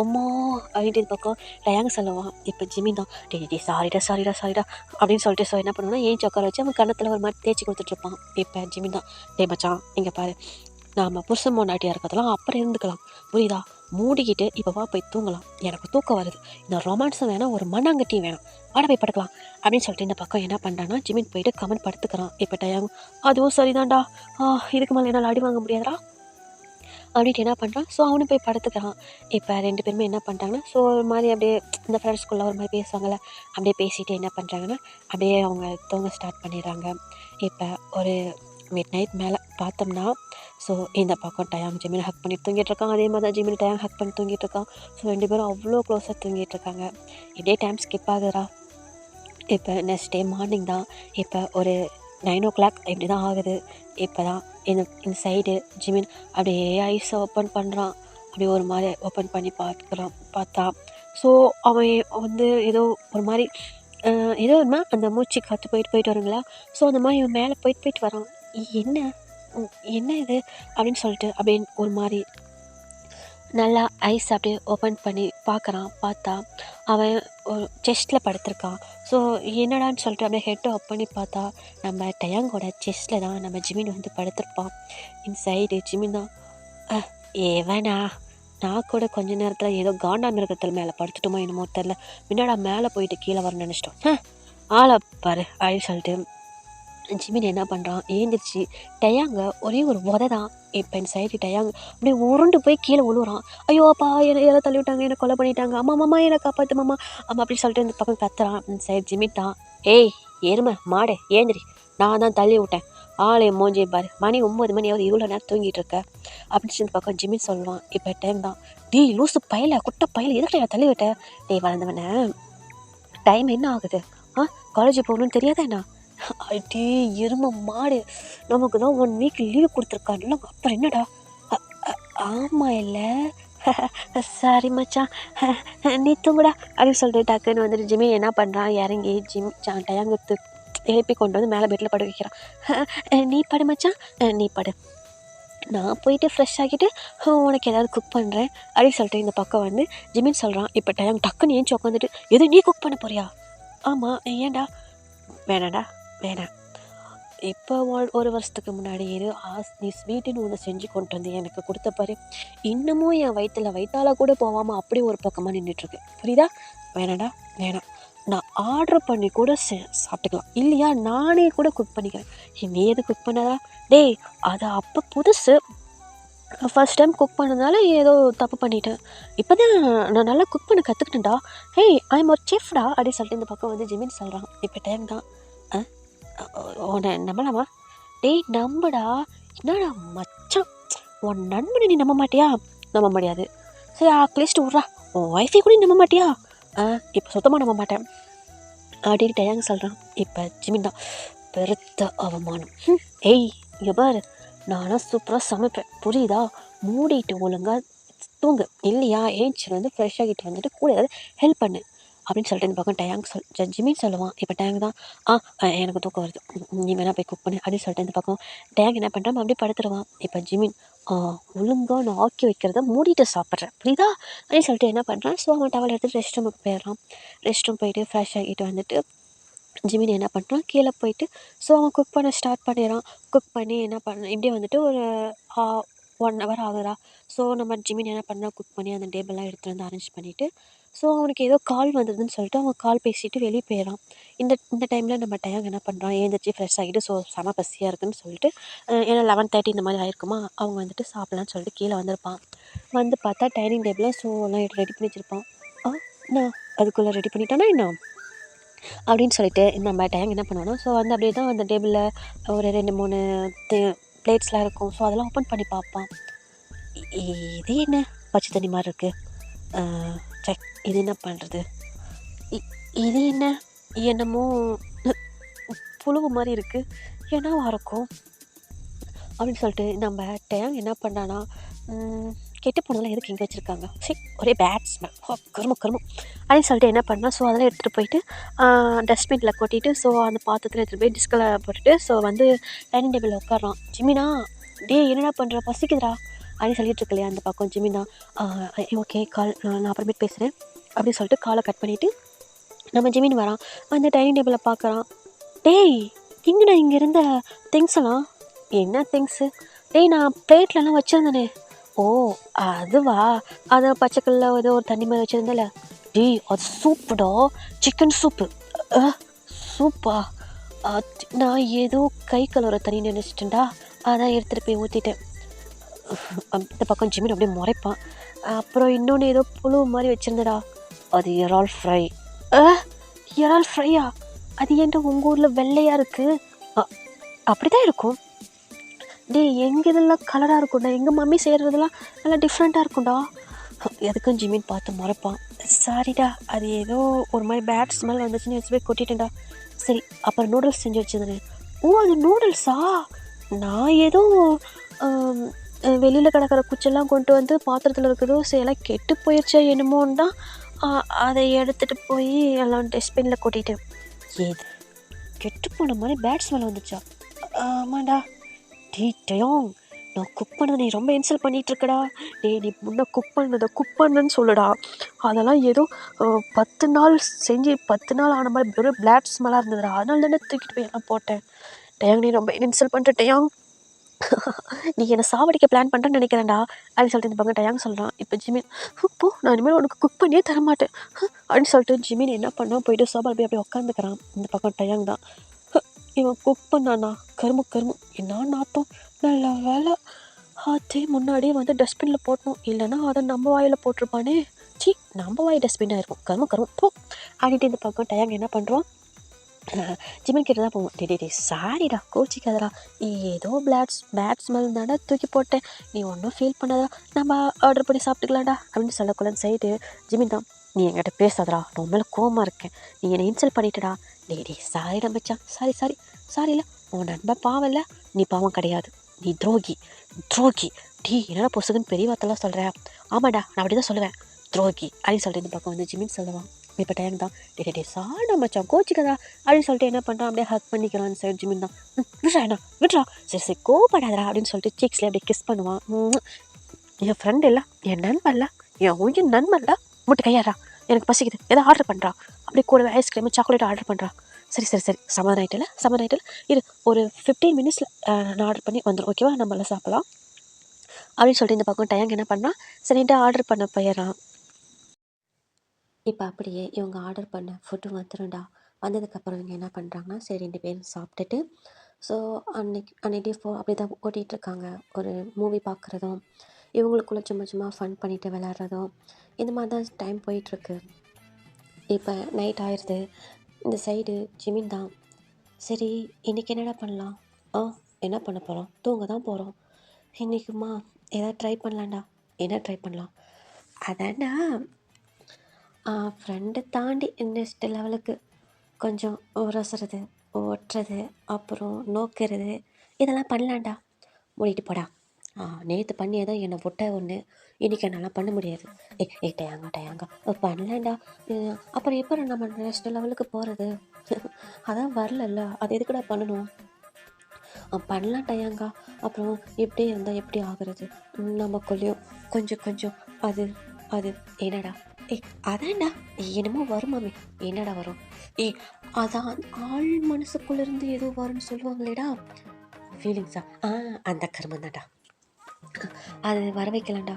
அம்மா அப்படின்ட்டு இந்த பக்கம் டயாங் சொல்லுவான். இப்போ ஜிமின் தான் டே சாரிடா அப்படின்னு சொல்லிட்டு ஸோ என்ன பண்ணுவோன்னா ஏன் உட்கார வச்சு அவன் கன்னத்தில் ஒரு மாதிரி தேய்ச்சி கொடுத்துட்ருப்பான். இப்போ ஜிமின் தான் டே மச்சான் இங்கே பாரு நாம் புருஷன் பொண்டாட்டியாக இருக்கிறதெல்லாம் அப்புறம் இருந்துக்கலாம் புரியுதா மூடிக்கிட்டு இப்போ வா போய் தூங்கலாம் எனக்கு தூக்கம் வருது இந்த ரொமான்ஸும் வேணாம் ஒரு மண்ணாங்கட்டியும் வேணாம் வாட போய் படுக்கலாம் அப்படின்னு சொல்லிட்டு இந்த பக்கம் என்ன பண்ணுறான்னா ஜிமின் போயிட்டு கமெண்ட் படுத்துக்கிறான். இப்போ டயாங் அதுவும் சரிதான்டா இதுக்கு மேலே என்னால் அடி வாங்க முடியாதா அப்படின்ட்டு என்ன பண்ணுறான். ஸோ அவனும் போய் படுத்துக்கிறான். இப்போ 2 பேருமே என்ன பண்ணுறாங்கன்னா, ஸோ ஒரு மாதிரி அப்படியே இந்த ஃப்ரெண்ட்ஸ்குள்ளே ஒரு மாதிரி பேசுவாங்கள்ல, அப்படியே பேசிட்டு என்ன பண்ணுறாங்கன்னா, அப்படியே அவங்க தூங்க ஸ்டார்ட் பண்ணிடுறாங்க. இப்போ ஒரு மிட் நைட் மேலே பார்த்தோம்னா, ஸோ இந்த பக்கம் டயாங் ஜிமின் ஹக் பண்ணி தூங்கிட்டு இருக்கான். அதே மாதிரி தான் ஜிமின் டயாங் ஹக் பண்ணி தூங்கிட்டு இருக்கான். ஸோ 2 பேரும் அவ்வளோ க்ளோஸாக தூங்கிட்டு இருக்காங்க. இப்படியே டைம் ஸ்கிப் ஆகுதுடா. இப்போ நெக்ஸ்ட் டே மார்னிங் தான். இப்போ ஒரு 9 o'clock இப்படி தான் ஆகுது. இப்போ தான் இந்த சைடு ஜிமின் அப்படியே ஐஸை ஓப்பன் பண்ணுறான். அப்படியே ஒரு மாதிரி ஓப்பன் பண்ணி பார்த்தா ஸோ அவன் வந்து ஏதோ ஒரு மாதிரி ஏதோ ஒரு மாதிரி அந்த மூச்சு காற்று போயிட்டு வருங்களா. ஸோ அந்த மாதிரி இவன் மேலே போயிட்டு வரான். என்ன என்ன இது அப்படின்னு சொல்லிட்டு அப்படின்னு ஒரு மாதிரி நல்லா ஐஸ் அப்படியே ஓப்பன் பண்ணி பார்க்குறான். பார்த்தா அவன் ஒரு செஸ்ட்டில் படுத்திருக்கான். ஸோ என்னடான்னு சொல்லிட்டு அப்படியே ஹெட்டை ஆஃப் பண்ணி பார்த்தா நம்ம டயாங்கோட செஸ்ட்டில் தான் நம்ம ஜிமின் வந்து படுத்திருப்பான். இந்த சைடு ஜிமின் தான் ஏவனா நான் கூட கொஞ்ச நேரத்தில் ஏதோ காண்டா மிருகத்தில் மேலே படுத்துட்டோமோ என்னமோ தெரில, முன்னாடா மேலே போயிட்டு கீழே வரணும்னு நினச்சிட்டோம். ஆளை பாரு அப்படின்னு சொல்லிட்டு ஜிமின் என்ன பண்ணுறான், ஏந்திரிச்சு டயாங்க ஒரே ஒரு உதை தான். இப்போ என் சைடு டயாங்க அப்படியே உருண்டு போய் கீழே விழுவுறான். ஐயோ அப்பா என்னை யாரோ தள்ளி விட்டாங்க, என்னை கொலை பண்ணிட்டாங்க, அம்மா அம்மா என்னை காப்பாற்று மாமா அம்மா அப்படின்னு சொல்லிட்டு இந்த பக்கம் கத்துறான். இந்த சைடு ஜிமின் தான், ஏய் எருமை மாடு ஏந்திரி, நான் தான் தள்ளி விட்டேன், ஆளே மூஞ்சி பாரு, மணி 9 மணியாவது இவ்வளோ நேரம் தூங்கிட்டு இருக்க அப்படின்னு சொல்லி இந்த பக்கம் ஜிமின் சொல்லுவான். இப்போ டைம் தான், டீ லூசு பையில குட்டை பையில எதுக்கு தள்ளி விட்டேன், டேய் வளர்ந்தவனே டைம் என்ன ஆகுது, காலேஜ் போகணுன்னு தெரியாதா என்ன, அடே எருமை மாடு நமக்கு தான் 1 வீக் லீவு கொடுத்துருக்கான்ல, அப்புறம் என்னடா, ஆமாம் இல்லை சாரி மச்சான் நீ தூங்குடா அப்படின்னு சொல்லிட்டு டக்குன்னு வந்துட்டு ஜிமி என்ன பண்ணுறான், இறங்கி டயாங்கத்து எழுப்பி கொண்டு வந்து மேலே பெட்டில் படு வைக்கிறான். நீ படு மச்சான் நீ படு, நான் போயிட்டு ஃப்ரெஷ் ஆகிட்டு உனக்கு ஏதாவது குக் பண்ணுறேன் அப்படின்னு சொல்லிட்டு இந்த பக்கம் வந்து ஜிமின் சொல்கிறான். இப்போ டயாங் டக்குன்னு ஏஞ்சி உட்காந்துட்டு, எது நீ குக் பண்ண போறியா, ஆமாம் ஏன்டா, வேணாடா வேணாம், இப்போ 1 வருஷத்துக்கு முன்னாடி நீ ஸ்வீட்டுன்னு ஒன்று செஞ்சு கொண்டு வந்து எனக்கு கொடுத்த பாரு, இன்னமும் என் வயிற்றால கூட போகாமல் அப்படி ஒரு பக்கமாக நின்றுட்டுருக்கு, புரியுதா, வேணாடா வேணாம், நான் ஆர்டர் பண்ணி கூட சாப்பிட்டுக்கலாம், இல்லையா நானே கூட குக் பண்ணிக்கிறேன், நீ எது குக் பண்ணதா, டேய் அது அப்போ புதுசு, ஃபர்ஸ்ட் டைம் குக் பண்ணதால ஏதோ தப்பு பண்ணிட்டேன், இப்போ தான் நான் நல்லா குக் பண்ண கற்றுக்கிட்டேன்டா, ஹேய் ஐ எம் ஒரு செஃப்டா அப்படின்னு சொல்லிட்டு இந்த பக்கம் வந்து ஜிமின் சொல்கிறான். இப்போ டைம் தான், உன்னை நம்பலாமா, டேய் நம்புடா, என்னடா மச்சான் உன் நண்பனை நீ நம்ப மாட்டியா, நம்ப முடியாது, சரி அட்லீஸ்ட் விட்றா உன் ஒய்ஃபை கூட நம்ப மாட்டியா, இப்போ சுத்தமாக நம்ப மாட்டேன் அப்படின்னு டயாங்க சொல்கிறான். இப்போ ஜிமின் தான், பெருத்த அவமானம், ஏய் இங்கே பாரு நானும் சூப்பராக சமைப்பேன் புரியுதா, மூடிட்டு ஒழுங்காக தூங்கு, இல்லையா ஏஞ்சி வந்து ஃப்ரெஷ் ஆகிட்டு வந்துட்டு கூட ஏதாவது ஹெல்ப் பண்ணு அப்படின்னு சொல்லிட்டு இந்த பக்கம் டயாங் ஜிமின் சொல்லுவான். இப்போ டயாங் தான், எனக்கு தூக்கம் வருது, நீ வேணா போய் குக் பண்ணு அப்படின்னு சொல்லிட்டு இந்த பக்கம் டயாங் என்ன பண்ணுறான், அப்படியே படுத்துருவான். இப்போ ஜிமின் ஒழுங்காக நான் ஆக்கி வைக்கிறத மூடிட்டு சாப்பிட்றேன் புரியுதா அப்படின்னு சொல்லிட்டு என்ன பண்ணுறான், ஸோ அவன் டவல் எடுத்துகிட்டு ரெஸ்ட் ரூமுக்கு போயிடுறான். ரெஸ்ட் ரூம் போயிட்டு ஃப்ரெஷ் ஆகிட்டு வந்துட்டு ஜிமின் என்ன பண்ணுறான், கீழே போயிட்டு ஸோ அவன் குக் பண்ண ஸ்டார்ட் பண்ணிடுறான். குக் பண்ணி என்ன பண்ண இப்படியே வந்துட்டு ஒரு 1 hour ஆகுதா. ஸோ நம்ம ஜிமின் என்ன பண்ணால் குக் பண்ணி அந்த டேபிள்லாம் எடுத்துகிட்டு வந்து அரேஞ்ச் பண்ணிவிட்டு, ஸோ அவனுக்கு ஏதோ கால் வந்ததுன்னு சொல்லிட்டு அவன் கால் பேசிட்டு வெளியே போயிடறான். இந்த டைமில் நம்ம டயாங் என்ன பண்ணுறான், எழுந்திரிச்சு ஃப்ரெஷ் ஆகிட்டு ஸோ செம பசியாக இருக்குதுன்னு சொல்லிட்டு ஏன்னா 11:30 இந்த மாதிரி ஆயிருக்குமா, அவங்க வந்துட்டு சாப்பிட்லான்னு சொல்லிட்டு கீழே வந்திருப்பான். வந்து பார்த்தா டைனிங் டேபிளில் ஸோ எல்லாம் ரெடி பண்ணி வச்சுருப்பான். நான் அதுக்குள்ளே ரெடி பண்ணிட்டானா என்ன அப்படின்னு சொல்லிட்டு நம்ம டயாங் என்ன பண்ணுவானோ, ஸோ வந்து அப்படியே தான் அந்த டேபிளில் ஒரு 2-3 பிளேட்ஸ்லாம் இருக்கும். ஸோ அதெல்லாம் ஓப்பன் பண்ணி பார்ப்பான். இது என்ன பச்சை தண்ணி மாதிரி இருக்குது, செக் இது என்ன பண்ணுறது, இது என்ன என்னமோ புழுவு மாதிரி இருக்குது, என்னவா இருக்கும் அப்படின்னு சொல்லிட்டு நம்ம டயாங் என்ன பண்ணானா, கெட்டு போனதெல்லாம் எதுக்கு இங்கே வச்சுருக்காங்க, சரி ஒரே பேட் ஸ்மெல், கருமம் அப்படின்னு சொல்லிட்டு என்ன பண்ணால், ஸோ அதெல்லாம் எடுத்துகிட்டு போயிட்டு டஸ்ட்பினில் கொட்டிட்டு ஸோ அந்த பாத்திரத்தில் எடுத்துகிட்டு போய் டிஸ்கில் போட்டுட்டு ஸோ வந்து டைனிங் டேபிளில் உட்காரான். ஜிமினா டே என்னடா பண்ணுற பசிக்குதுடா அப்படின்னு சொல்லிட்டு இருக்கலையா அந்த பக்கம் ஜிமினா, ஓகே கால் நான் அப்புறமேட்டு பேசுகிறேன் அப்படின்னு சொல்லிட்டு காலை கட் பண்ணிவிட்டு நம்ம ஜிமின் வரான். அந்த டைனிங் டேபிளில் பார்க்குறான். டேய் இங்கேடா இங்கே இருந்த திங்ஸ் எல்லாம், என்ன திங்ஸு, டேய் நான் பிளேட்லலாம் வச்சுருந்தேனே, ஓ அதுவா, அதை பச்சைக்கல்ல ஏதோ ஒரு தண்ணி மாதிரி வச்சுருந்தேன்ல, டேய் அது சூப்புடா, சிக்கன் சூப்பு, சூப்பா, நான் ஏதோ கை கழுவுற தண்ணி நினச்சிட்டேன்டா, அதான் எடுத்துகிட்டு போய் ஊற்றிட்டேன், அந்த பக்கம் ஜிமின் அப்படியே முறைப்பான். அப்புறம் இன்னொன்று ஏதோ புழு மாதிரி வச்சுருந்தடா, அது இறால் ஃப்ரை. இறால் ஃப்ரையா? அது ஏன்டா உங்கள் ஊரில் வெள்ளையாக இருக்குது? அப்படி தான் இருக்கும். எங்கள் இதெல்லாம் கலராக இருக்கும்டா, எங்கள் மம்மி செய்கிறதெல்லாம் நல்லா டிஃப்ரெண்ட்டாக இருக்கும்டா. எதுக்கும் ஜிமின் பார்த்து மறைப்பான். சாரிடா, அது ஏதோ ஒரு மாதிரி பேட் ஸ்மெல் வந்துச்சுன்னு வச்சு போய் கொட்டிட்டேன்டா. சரி, அப்புறம் நூடுல்ஸ் செஞ்சு வச்சுருந்தேன். அது நூடுல்ஸா? நான் ஏதோ வெளியில் கிடக்கிற குச்செல்லாம் கொண்டு வந்து பாத்திரத்தில் இருக்கிறதோ எல்லாம் கெட்டு போயிடுச்சா என்னமோன்னு தான் அதை எடுத்துகிட்டு போய் எல்லாம் டஸ்ட்பினில் கொட்டிட்டேன். ஏது கெட்டு போன மாதிரி பேட் ஸ்மெல் வந்துச்சா? ஆமாண்டா. டேயோங், நான் குக் பண்ணதை நீ ரொம்ப இன்சல்ட் பண்ணிகிட்டு இருக்கடா. நீ முன்னே குக் பண்ணுன்னு சொல்லுடா. அதெல்லாம் ஏதோ 10 நாள் செஞ்சு 10 நாள் ஆன மாதிரி வெறும் பிளாட் ஸ்மெல்லாக இருந்ததுடா. அதனால தானே தூக்கிட்டு போய் எல்லாம் போட்டேன். டேயாங், நீ ரொம்ப இன்சல்ட் பண்ணிட்ட டேயாங். நீ என்னை சாவடிக்க பிளான் பண்ணுறேன்னு நினைக்கிறேன்டா அப்படின்னு சொல்லிட்டு இந்த பக்கம் டேயாங் சொல்கிறான். இப்போ ஜிமின், போ, நான் இனிமேல் உனக்கு குக் பண்ணியே தரமாட்டேன் அப்படின்னு சொல்லிட்டு ஜிமின் என்ன பண்ணால் போயிட்டு சோபால் போய் அப்படியே உட்காந்துக்கிறான். இந்த பக்கம் டேயாங் தான், இவன் குக் பண்ணானா கருமு என்ன நாத்தம். நல்ல வேலை அதே முன்னாடியே வந்து டஸ்ட்பினில் போட்டணும், இல்லைன்னா அதை நம்ம வாயில் போட்டிருப்பானே. நம்ம வாய் டஸ்ட்பின்னாக இருக்கும். கருமு போ அப்படின்ட்டு இந்த பக்கம் டேயாங் என்ன பண்ணுறோம், ஜிமின் கிட்ட தான் போவோம். டே சாரிடா, கோச்சிக்காதடா, ஏதோ பேட் ஸ்மெல் தானே தூக்கி போட்டேன், நீ ஒன்றும் ஃபீல் பண்ணாதா, நம்ம ஆர்டர் பண்ணி சாப்பிட்டுக்கலாம்டா அப்படின்னு சொல்லக்கூடாதுன்னு சைடு ஜிமின் தான், நீ என்கிட்ட பேசாதடா, நான் உன் மேலே கோவமாக இருக்கேன், நீ என்னை இன்சல்ட் பண்ணிட்டடா. டே சாரிடா மச்சான், சாரி இல்லை, உன் நண்பன் பாவம் இல்லை, நீ பாவம் கிடையாது, நீ துரோகி. என்னடா பொசுக்குன்னு பெரிய வார்த்தைலாம் சொல்கிறேன். ஆமாடா, நான் அப்படி தான் சொல்லுவேன், துரோகி அப்படின்னு சொல்லிட்டு இந்த பக்கம் வந்து ஜிமின் சொல்லுவான். இப்போ டைம் தான், டே சாடா மச்சான், கோச்சிக்கதா அப்படின்னு சொல்லிட்டு என்ன பண்ணுறான், அப்படியே ஹக் பண்ணிக்கிறான் சைடு ஜிமின் தான். விட்றா சரி கோபப்படாதடா அப்படின்னு சொல்லிட்டு சீக்ஸ்லேயே அப்படியே கிஸ் பண்ணுவான். என் ஃப்ரெண்ட் இல்லை, என் நண்பன்ல, என் உயிர் நண்பன்ல, முட்டு கையாடுறா, எனக்கு பசிக்குது, எதாவது ஆர்டர் பண்ணுறா, அப்படியே கூடவே ஐஸ்கிரீமு சாக்லேட் ஆர்டர் பண்ணுறா. சரி சமாதானம் ஆகிட்டல இது ஒரு 15 மினிட்ஸில் நான் ஆர்டர் பண்ணி வந்துடும், ஓகேவா, நம்மளாம் சாப்பிடலாம் அப்படின்னு சொல்லிட்டு இந்த பக்கம் டயங் என்ன பண்ணால் சரின்ட்டு ஆர்டர் பண்ண போயிடறான். இப்போ அப்படியே இவங்க ஆர்டர் பண்ண ஃபுட்டு வந்துடும்டா. வந்ததுக்கப்புறம் இவங்க என்ன பண்ணுறாங்கன்னா, சரி 2 பேரும் சாப்பிட்டுட்டு, ஸோ அன்னைக்கு அப்படி தான் ஓட்டிகிட்ருக்காங்க. ஒரு மூவி பார்க்குறதும், இவங்களுக்குள்ள சும்மா ஃபன் பண்ணிவிட்டு விளாட்றதும், இந்த மாதிரி தான் டைம் போயிட்டுருக்கு. இப்போ நைட் ஆயிடுது. இந்த சைடு ஜிமின் தான், சரி இன்றைக்கி என்னடா பண்ணலாம்? என்ன பண்ண போகிறோம்? தூங்க தான் போகிறோம். இன்றைக்குமா ஏதாவது ட்ரை பண்ணலாம்டா. என்ன ட்ரை பண்ணலாம்? அதான்டா, ஃப்ரெண்டை தாண்டி நெக்ஸ்ட் லெவலுக்கு கொஞ்சம் உரசுறது, ஒட்டுறது, அப்புறம் நோக்கிறது, இதெல்லாம் பண்ணலான்டா. மூடிட்டு போடா. நேற்று பண்ணியே தான் என்னை ஒட்ட ஒன்று, இன்றைக்கி என்னால் பண்ண முடியாது. டயாங்கா பண்ணலான்டா. அப்புறம் எப்போ நம்ம நெக்ஸ்ட் லெவலுக்கு போகிறது? அதான் வரலல்ல, அது எதுக்குடா பண்ணணும்? பண்ணலாம் டயாங்கா. அப்புறம் இப்படியே இருந்தால் எப்படி ஆகுறது? நமக்குள்ளேயும் கொஞ்சம் அது அது என்னடா? அதான்டா, என்னமோ வருமாமே. என்னடா வரும்? அதான் ஆள் மனசுக்குள்ளேருந்து ஏதோ வரும்னு சொல்லுவாங்களேடா, ஃபீலிங்ஸா? அந்த கருமம் தான்டா, அது வர வைக்கலாம்டா.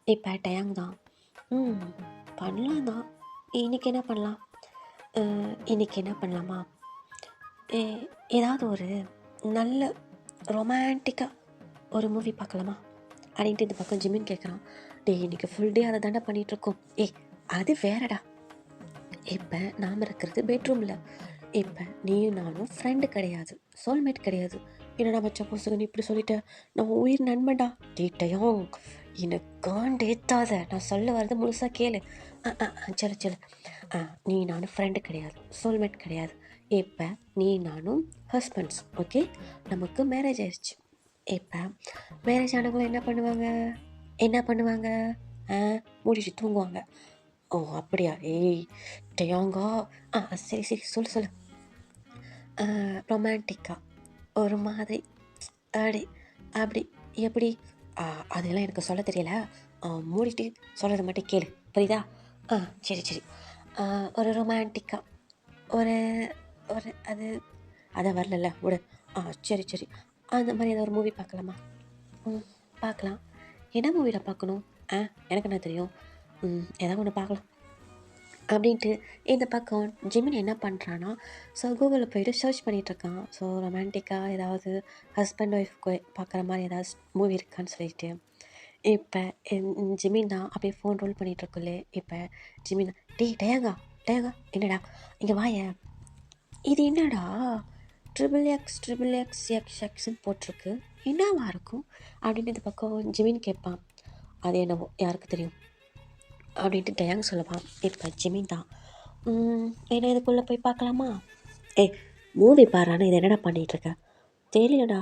இப்போ டயாங் தான், பண்ணலாம் தான். இன்றைக்கி என்ன பண்ணலாம்? இன்றைக்கி என்ன பண்ணலாமா, ஏதாவது ஒரு நல்ல ரொமான்டிக்காக ஒரு மூவி பார்க்கலாமா அப்படின்ட்டு இந்த பக்கம் ஜிமின் கேட்குறான். இன்றைக்கி ஃபுல் டே அதை தாண்டா பண்ணிகிட்ருக்கோம். அது வேறடா. இப்போ நாம் இருக்கிறது பெட்ரூமில். இப்போ நீயும் நானும் ஃப்ரெண்டு கிடையாது, சோல்மேட் கிடையாது. என்னடா மச்சா பொசுகன்னு இப்படி சொல்லிட்டேன், நம்ம உயிர் நண்பன்டா. டேட்டையும் எனக்கு காண்டேத்தாத, நான் சொல்ல வர்றது முழுசாக கேளு. சொல்லு. நீ நானும் ஃப்ரெண்டு கிடையாது, சோல்மேட் கிடையாது. இப்போ நீ நானும் ஹஸ்பண்ட்ஸ், ஓகே? நமக்கு மேரேஜ் ஆயிடுச்சு. இப்போ மேரேஜ் ஆனவங்க என்ன பண்ணுவாங்க? மூடிட்டு தூங்குவாங்க. அப்படியா? டயாங்கா, சரி சொல்லு. ரொமான்டிக்காக ஒரு மாதிரி அப்படி எப்படி? அதெல்லாம் எனக்கு சொல்ல தெரியல, மூடிட்டு சொல்கிறது மட்டும் கேளு, புரியுதா? சரி. ஒரு ரொமான்டிக்காக ஒரு அதை வரல விடு. சரி, அந்த மாதிரி ஏதாவது ஒரு மூவி பார்க்கலாமா? பார்க்கலாம். என்ன மூவியில் பார்க்கணும்? எனக்கு என்ன தெரியும், ஏதாவது ஒன்று பார்க்கலாம் அப்படின்ட்டு இந்த பக்கம் ஜிமின் என்ன பண்ணுறான்னா, ஸோ கூகுளில் போய்ட்டு சர்ச் பண்ணிகிட்ருக்கான். ஸோ ரொமான்டிக்காக ஏதாவது ஹஸ்பண்ட் ஒய்ஃப் பார்க்குற மாதிரி ஏதாவது மூவி இருக்கான்னு சொல்லிட்டு இப்போ ஜிமின் தான் அப்படியே ஃபோன் ரோல் பண்ணிகிட்ருக்குள்ளே இப்போ ஜிமின் டேய் டயங்கா டயங்கா என்னடா இங்கே வாயேன். இது என்னடா XXXXXன்னு போட்டிருக்கு, என்னவா இருக்கும் அப்படின்னு இந்த பக்கம் ஜிமின் கேட்பான். அது என்னவோ யாருக்கு தெரியும் அப்படின்ட்டு டயாங் சொல்லுவான். இப்போ ஜிமின் தான் என்ன இதுக்குள்ளே போய் பார்க்கலாமா? மூவி பாருன்னு இது என்னடா பண்ணிகிட்ருக்க? தெரியலடா,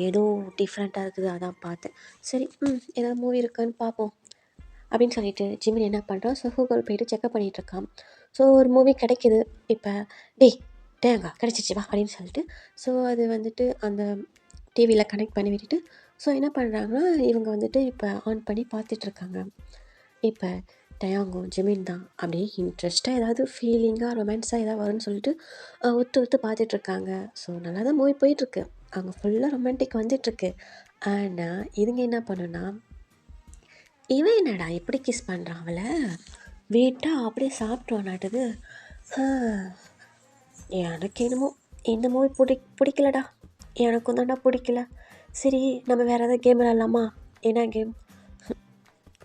ஏதோ டிஃப்ரெண்ட்டாக இருக்குது அதான் பார்த்தேன். சரி ஏதாவது மூவி இருக்கான்னு பார்ப்போம் அப்படின்னு சொல்லிட்டு ஜிமின் என்ன பண்ணுறான், ஸோ கூகுள் போய்ட்டு செக்அப் பண்ணிகிட்ருக்கான். ஸோ ஒரு மூவி கிடைக்கிது. இப்போ டேய் டேங்கா கிடச்சிச்சு வா அப்படின்னு சொல்லிட்டு ஸோ அது வந்துட்டு அந்த டிவியில் கனெக்ட் பண்ணி விட்டுட்டு ஸோ என்ன பண்ணுறாங்கன்னா இவங்க வந்துட்டு இப்போ ஆன் பண்ணி பார்த்துட்ருக்காங்க. இப்போ டயாங்கும் ஜிமின் தான் அப்படியே இன்ட்ரெஸ்ட்டாக ஏதாவது ஃபீலிங்காக ரொமான்ஸாக ஏதாவது வரும்னு சொல்லிட்டு ஒத்து பார்த்துட்ருக்காங்க. ஸோ நல்லா தான் மூவி போயிட்டுருக்கு, அங்கே ஃபுல்லாக ரொமான்டிக் வந்துட்டுருக்கு. ஆனால் இதுங்க என்ன பண்ணுன்னா, இவன் என்னடா இப்படி கிஸ் பண்ணுறான் அவளை, வீட்டாக அப்படியே சாப்பிட்ருவானாட்டுது. எனக்கு என்னமோ இந்த மூவி பிடிக்கலடா, எனக்கும் தான்டா பிடிக்கல. சரி நம்ம வேறு ஏதாவது கேம் விளாட்லாமா? என்ன கேம்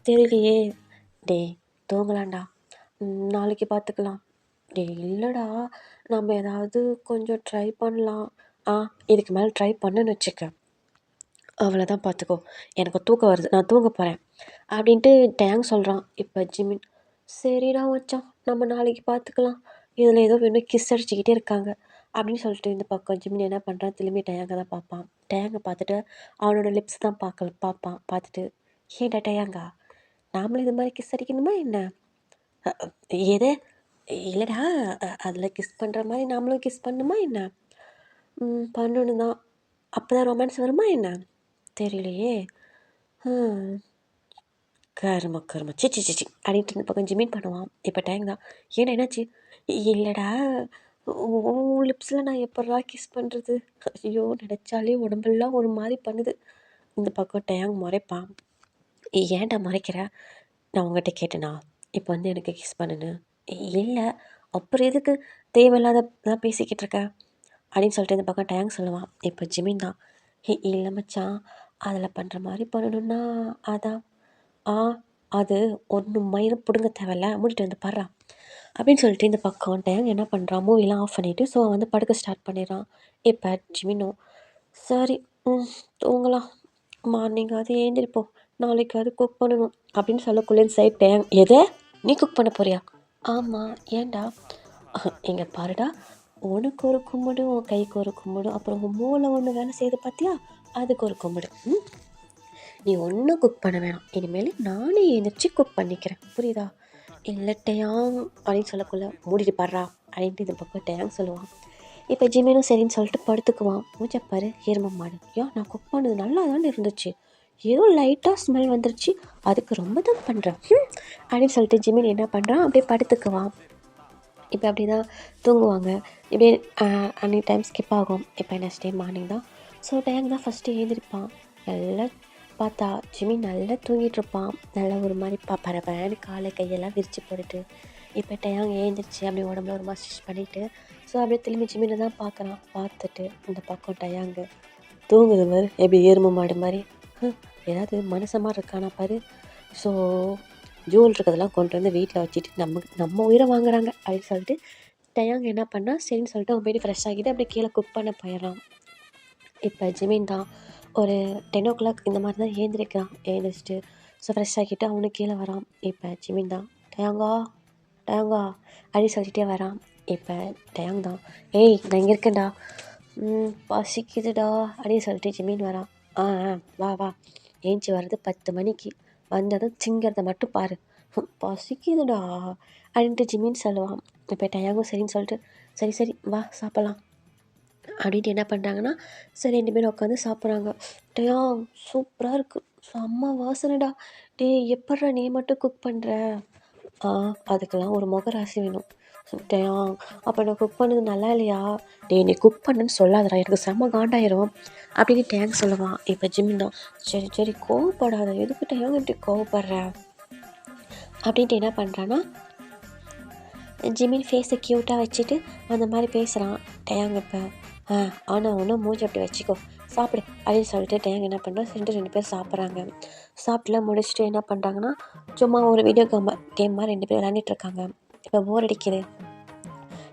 தெரியலையே. டே தூங்கலாம்டா, நாளைக்கு பார்த்துக்கலாம். டே இல்லைடா, நம்ம ஏதாவது கொஞ்சம் ட்ரை பண்ணலாம். இதுக்கு மேலே ட்ரை பண்ணுன்னு வச்சுக்க, அவ்வளோதான் பார்த்துக்கோ, எனக்கு தூக்கம் வருது, நான் தூங்க போகிறேன் அப்படின்ட்டு டேங் சொல்கிறான். இப்போ ஜிமின் சரிடா வச்சான், நம்ம நாளைக்கு பார்த்துக்கலாம், இதில் ஏதோ வேணும் கிஸ் அடிச்சுக்கிட்டே இருக்காங்க அப்படின்னு சொல்லிட்டு இந்த பக்கம் ஜிமின் என்ன பண்ணுறான், திரும்பி டேங்கை தான் பார்ப்பான். டேங்கை பார்த்துட்டு அவனோட லிப்ஸ் தான் பார்ப்பான். பார்த்துட்டு ஏன்டா டேங்கா, நாமளும் இது மாதிரி கிஸ் அடிக்கணுமா என்ன? எது இல்லைடா, அதில் கிஸ் பண்ணுற மாதிரி நாமளும் கிஸ் பண்ணணுமா என்ன? பண்ணணும் தான், அப்போ தான் ரொமான்ஸ் வருமா என்ன? தெரியலையே. கரும சிச்சி அப்படின்ட்டு இந்த பக்கம் ஜிமின் பண்ணுவான். இப்போ டேங் தான் ஏன்னா என்னாச்சு? இல்லைடா, லிப்ஸில் நான் எப்படா கிஸ் பண்ணுறது? ஐயோ நினச்சாலே உடம்பெல்லாம் ஒரு மாதிரி பண்ணுது. இந்த பக்கம் டேங் முறைப்பான். ஏன்டா முறைக்கிற? நான் உங்கள்கிட்ட கேட்டேனா இப்போ வந்து எனக்கு கிஸ் பண்ணுன்னு? இல்லை, அப்புறம் எதுக்கு தேவையில்லாதான் பேசிக்கிட்டு இருக்க அப்படின்னு சொல்லிட்டு இந்த பக்கம் டேங் சொல்லுவான். இப்போ ஜிமின் தான் இல்லை மச்சான், அதில் பண்ணுற மாதிரி பண்ணணுன்னா அதான் அது ஒன்று மயிரும் பிடுங்க தேவையில்ல, மூடிட்டு வந்து பாடுறான் அப்படின்னு சொல்லிட்டு இந்த பக்கம் டேங் என்ன பண்ணுறான், மூவிலாம் ஆஃப் பண்ணிவிட்டு ஸோ வந்து படுக்க ஸ்டார்ட் பண்ணிடுறான். இப்போ ஜிமினும் சரி தூங்கலாம், மார்னிங்காவது ஏந்திரிப்போம், நாளைக்காவது குக் பண்ணணும் அப்படின்னு சொல்லக்குள்ளேன்னு சைட் டேங் எதை நீ குக் பண்ண போறியா? ஆமாம், ஏன்டா? இங்கே பாருடா, உனக்கு ஒரு கும்பிடு, உன் கைக்கு ஒரு கும்பிடு, அப்புறம் உன் மூளை ஒன்று வேலை செய்து பார்த்தியா, அதுக்கு ஒரு கும்பிடு. நீ ஒன்றும் குக் பண்ண வேணாம், இனிமேல் நானே எழுந்திரிச்சு குக் பண்ணிக்கிறேன், புரியுதா? இல்லை டேங் அப்படின்னு சொல்லக்குள்ள மூடிட்டு பாடுறா அப்படின்ட்டு இந்த பக்கம் டேங் சொல்லுவான். இப்போ ஜிமினும் சரின்னு சொல்லிட்டு படுத்துக்குவான். மூச்சப்பாரு எரும மாடு, நான் குக் பண்ணது நல்லா தானே இருந்துச்சு, ஏதோ லைட்டாக ஸ்மெல் வந்துருச்சு, அதுக்கு ரொம்ப தான் பண்ணுறேன் அப்படின்னு சொல்லிட்டு ஜிமின் என்ன பண்ணுறான், அப்படியே படுத்துக்குவான். இப்போ அப்படி தான் தூங்குவாங்க. இப்படியே அன்றைக்கி டைம் ஸ்கிப் ஆகும். இப்போ நெக்ஸ்ட் டே மார்னிங் தான். ஸோ டேங் தான் ஃபஸ்ட்டு எழுந்திருப்பான். நல்லா பார்த்தா ஜிமின் நல்லா தூங்கிட்டுருப்பான். நல்லா ஒரு மாதிரி பரபரன்னு காலை கையெல்லாம் விரித்து போட்டுட்டு இப்போ டேங் எழுந்திரிச்சு அப்படியே உடம்புல ஒரு மசாஜ் பண்ணிவிட்டு ஸோ அப்படியே திரும்பி ஜிமினை தான் பார்க்குறான். பார்த்துட்டு இந்த பக்கம் டேங்கு தூங்குது மாதிரி எப்படி எருமை மாடு மாதிரி ஏதாவது மனுஷ மாதிரி இருக்கானா பாரு. ஸோ ஜூல் இருக்கிறதெல்லாம் கொண்டு வந்து வீட்டில் வச்சுட்டு நம்ம உயிரை வாங்குறாங்க அப்படின்னு சொல்லிட்டு டயாங் என்ன பண்ணால் சரின்னு சொல்லிட்டு அவன் போய்ட்டு ஃப்ரெஷ் ஆகிட்டு அப்படியே கீழே குக் பண்ண போயிடறான். இப்போ ஜிமின் தான் ஒரு 10 o'clock இந்த மாதிரி தான் எழுந்திரிச்சிட்டு ஸோ ஃப்ரெஷ் ஆகிட்டு அவனுக்கு கீழே வரான். இப்போ ஜிமின் தான் டயாங்கா அப்படின்னு சொல்லிகிட்டே வரான். இப்போ டயாங் தான் நான் இங்கே இருக்கேன்டா, பசிக்குதுடா அப்படின்னு சொல்லிட்டு ஜிமின் வரான். வா ஏஞ்சி வர்றது 10 மணிக்கு, வந்ததும் திங்கிறத மட்டும் பாரு, பசிக்குதுடா அப்படின்ட்டு ஜிமின் சொல்லுவான். இப்போ டயாங்கும் சரின்னு சொல்லிட்டு சரி வா சாப்பிட்லாம் அப்படின்ட்டு என்ன பண்ணுறாங்கன்னா சரி 2 பேரும் உட்காந்து சாப்பிட்றாங்க. டயாங் சூப்பராக இருக்குது, செம்ம வாசனைடா, எப்பட்றா நீ மட்டும் குக் பண்ணுற? அதுக்கெல்லாம் ஒரு முகராசி வேணும். டயாங் அப்போ நான் குக் பண்ணது நல்லா இல்லையா? நீ குக் பண்ணுன்னு சொல்லாதடா, எனக்கு செம்ம காண்டாயிரும் அப்படின்னு டேங் சொல்லுவான். இப்போ ஜிமின் தான் சரி கோவப்படாத, எதுக்கு டயாங் இப்படி கோவப்படுற அப்படின்ட்டு என்ன பண்ணுறான்னா ஜிமின் ஃபேஸை க்யூட்டாக வச்சுட்டு அந்த மாதிரி பேசுகிறான். டயாங் இப்போ ஆனால் ஒன்றும் மூஞ்சி அப்படி வச்சுக்கோ, சாப்பிடு அப்படின்னு சொல்லிட்டு டேங் என்ன பண்ணுறோம், ரெண்டு பேர் சாப்பிட்றாங்க. சாப்பிட்டுலாம் முடிச்சுட்டு என்ன பண்ணுறாங்கன்னா, சும்மா ஒரு வீடியோ கேம் மாதிரி 2 பேர் விளையாண்டுட்ருக்காங்க. இப்போ போர் அடிக்குது,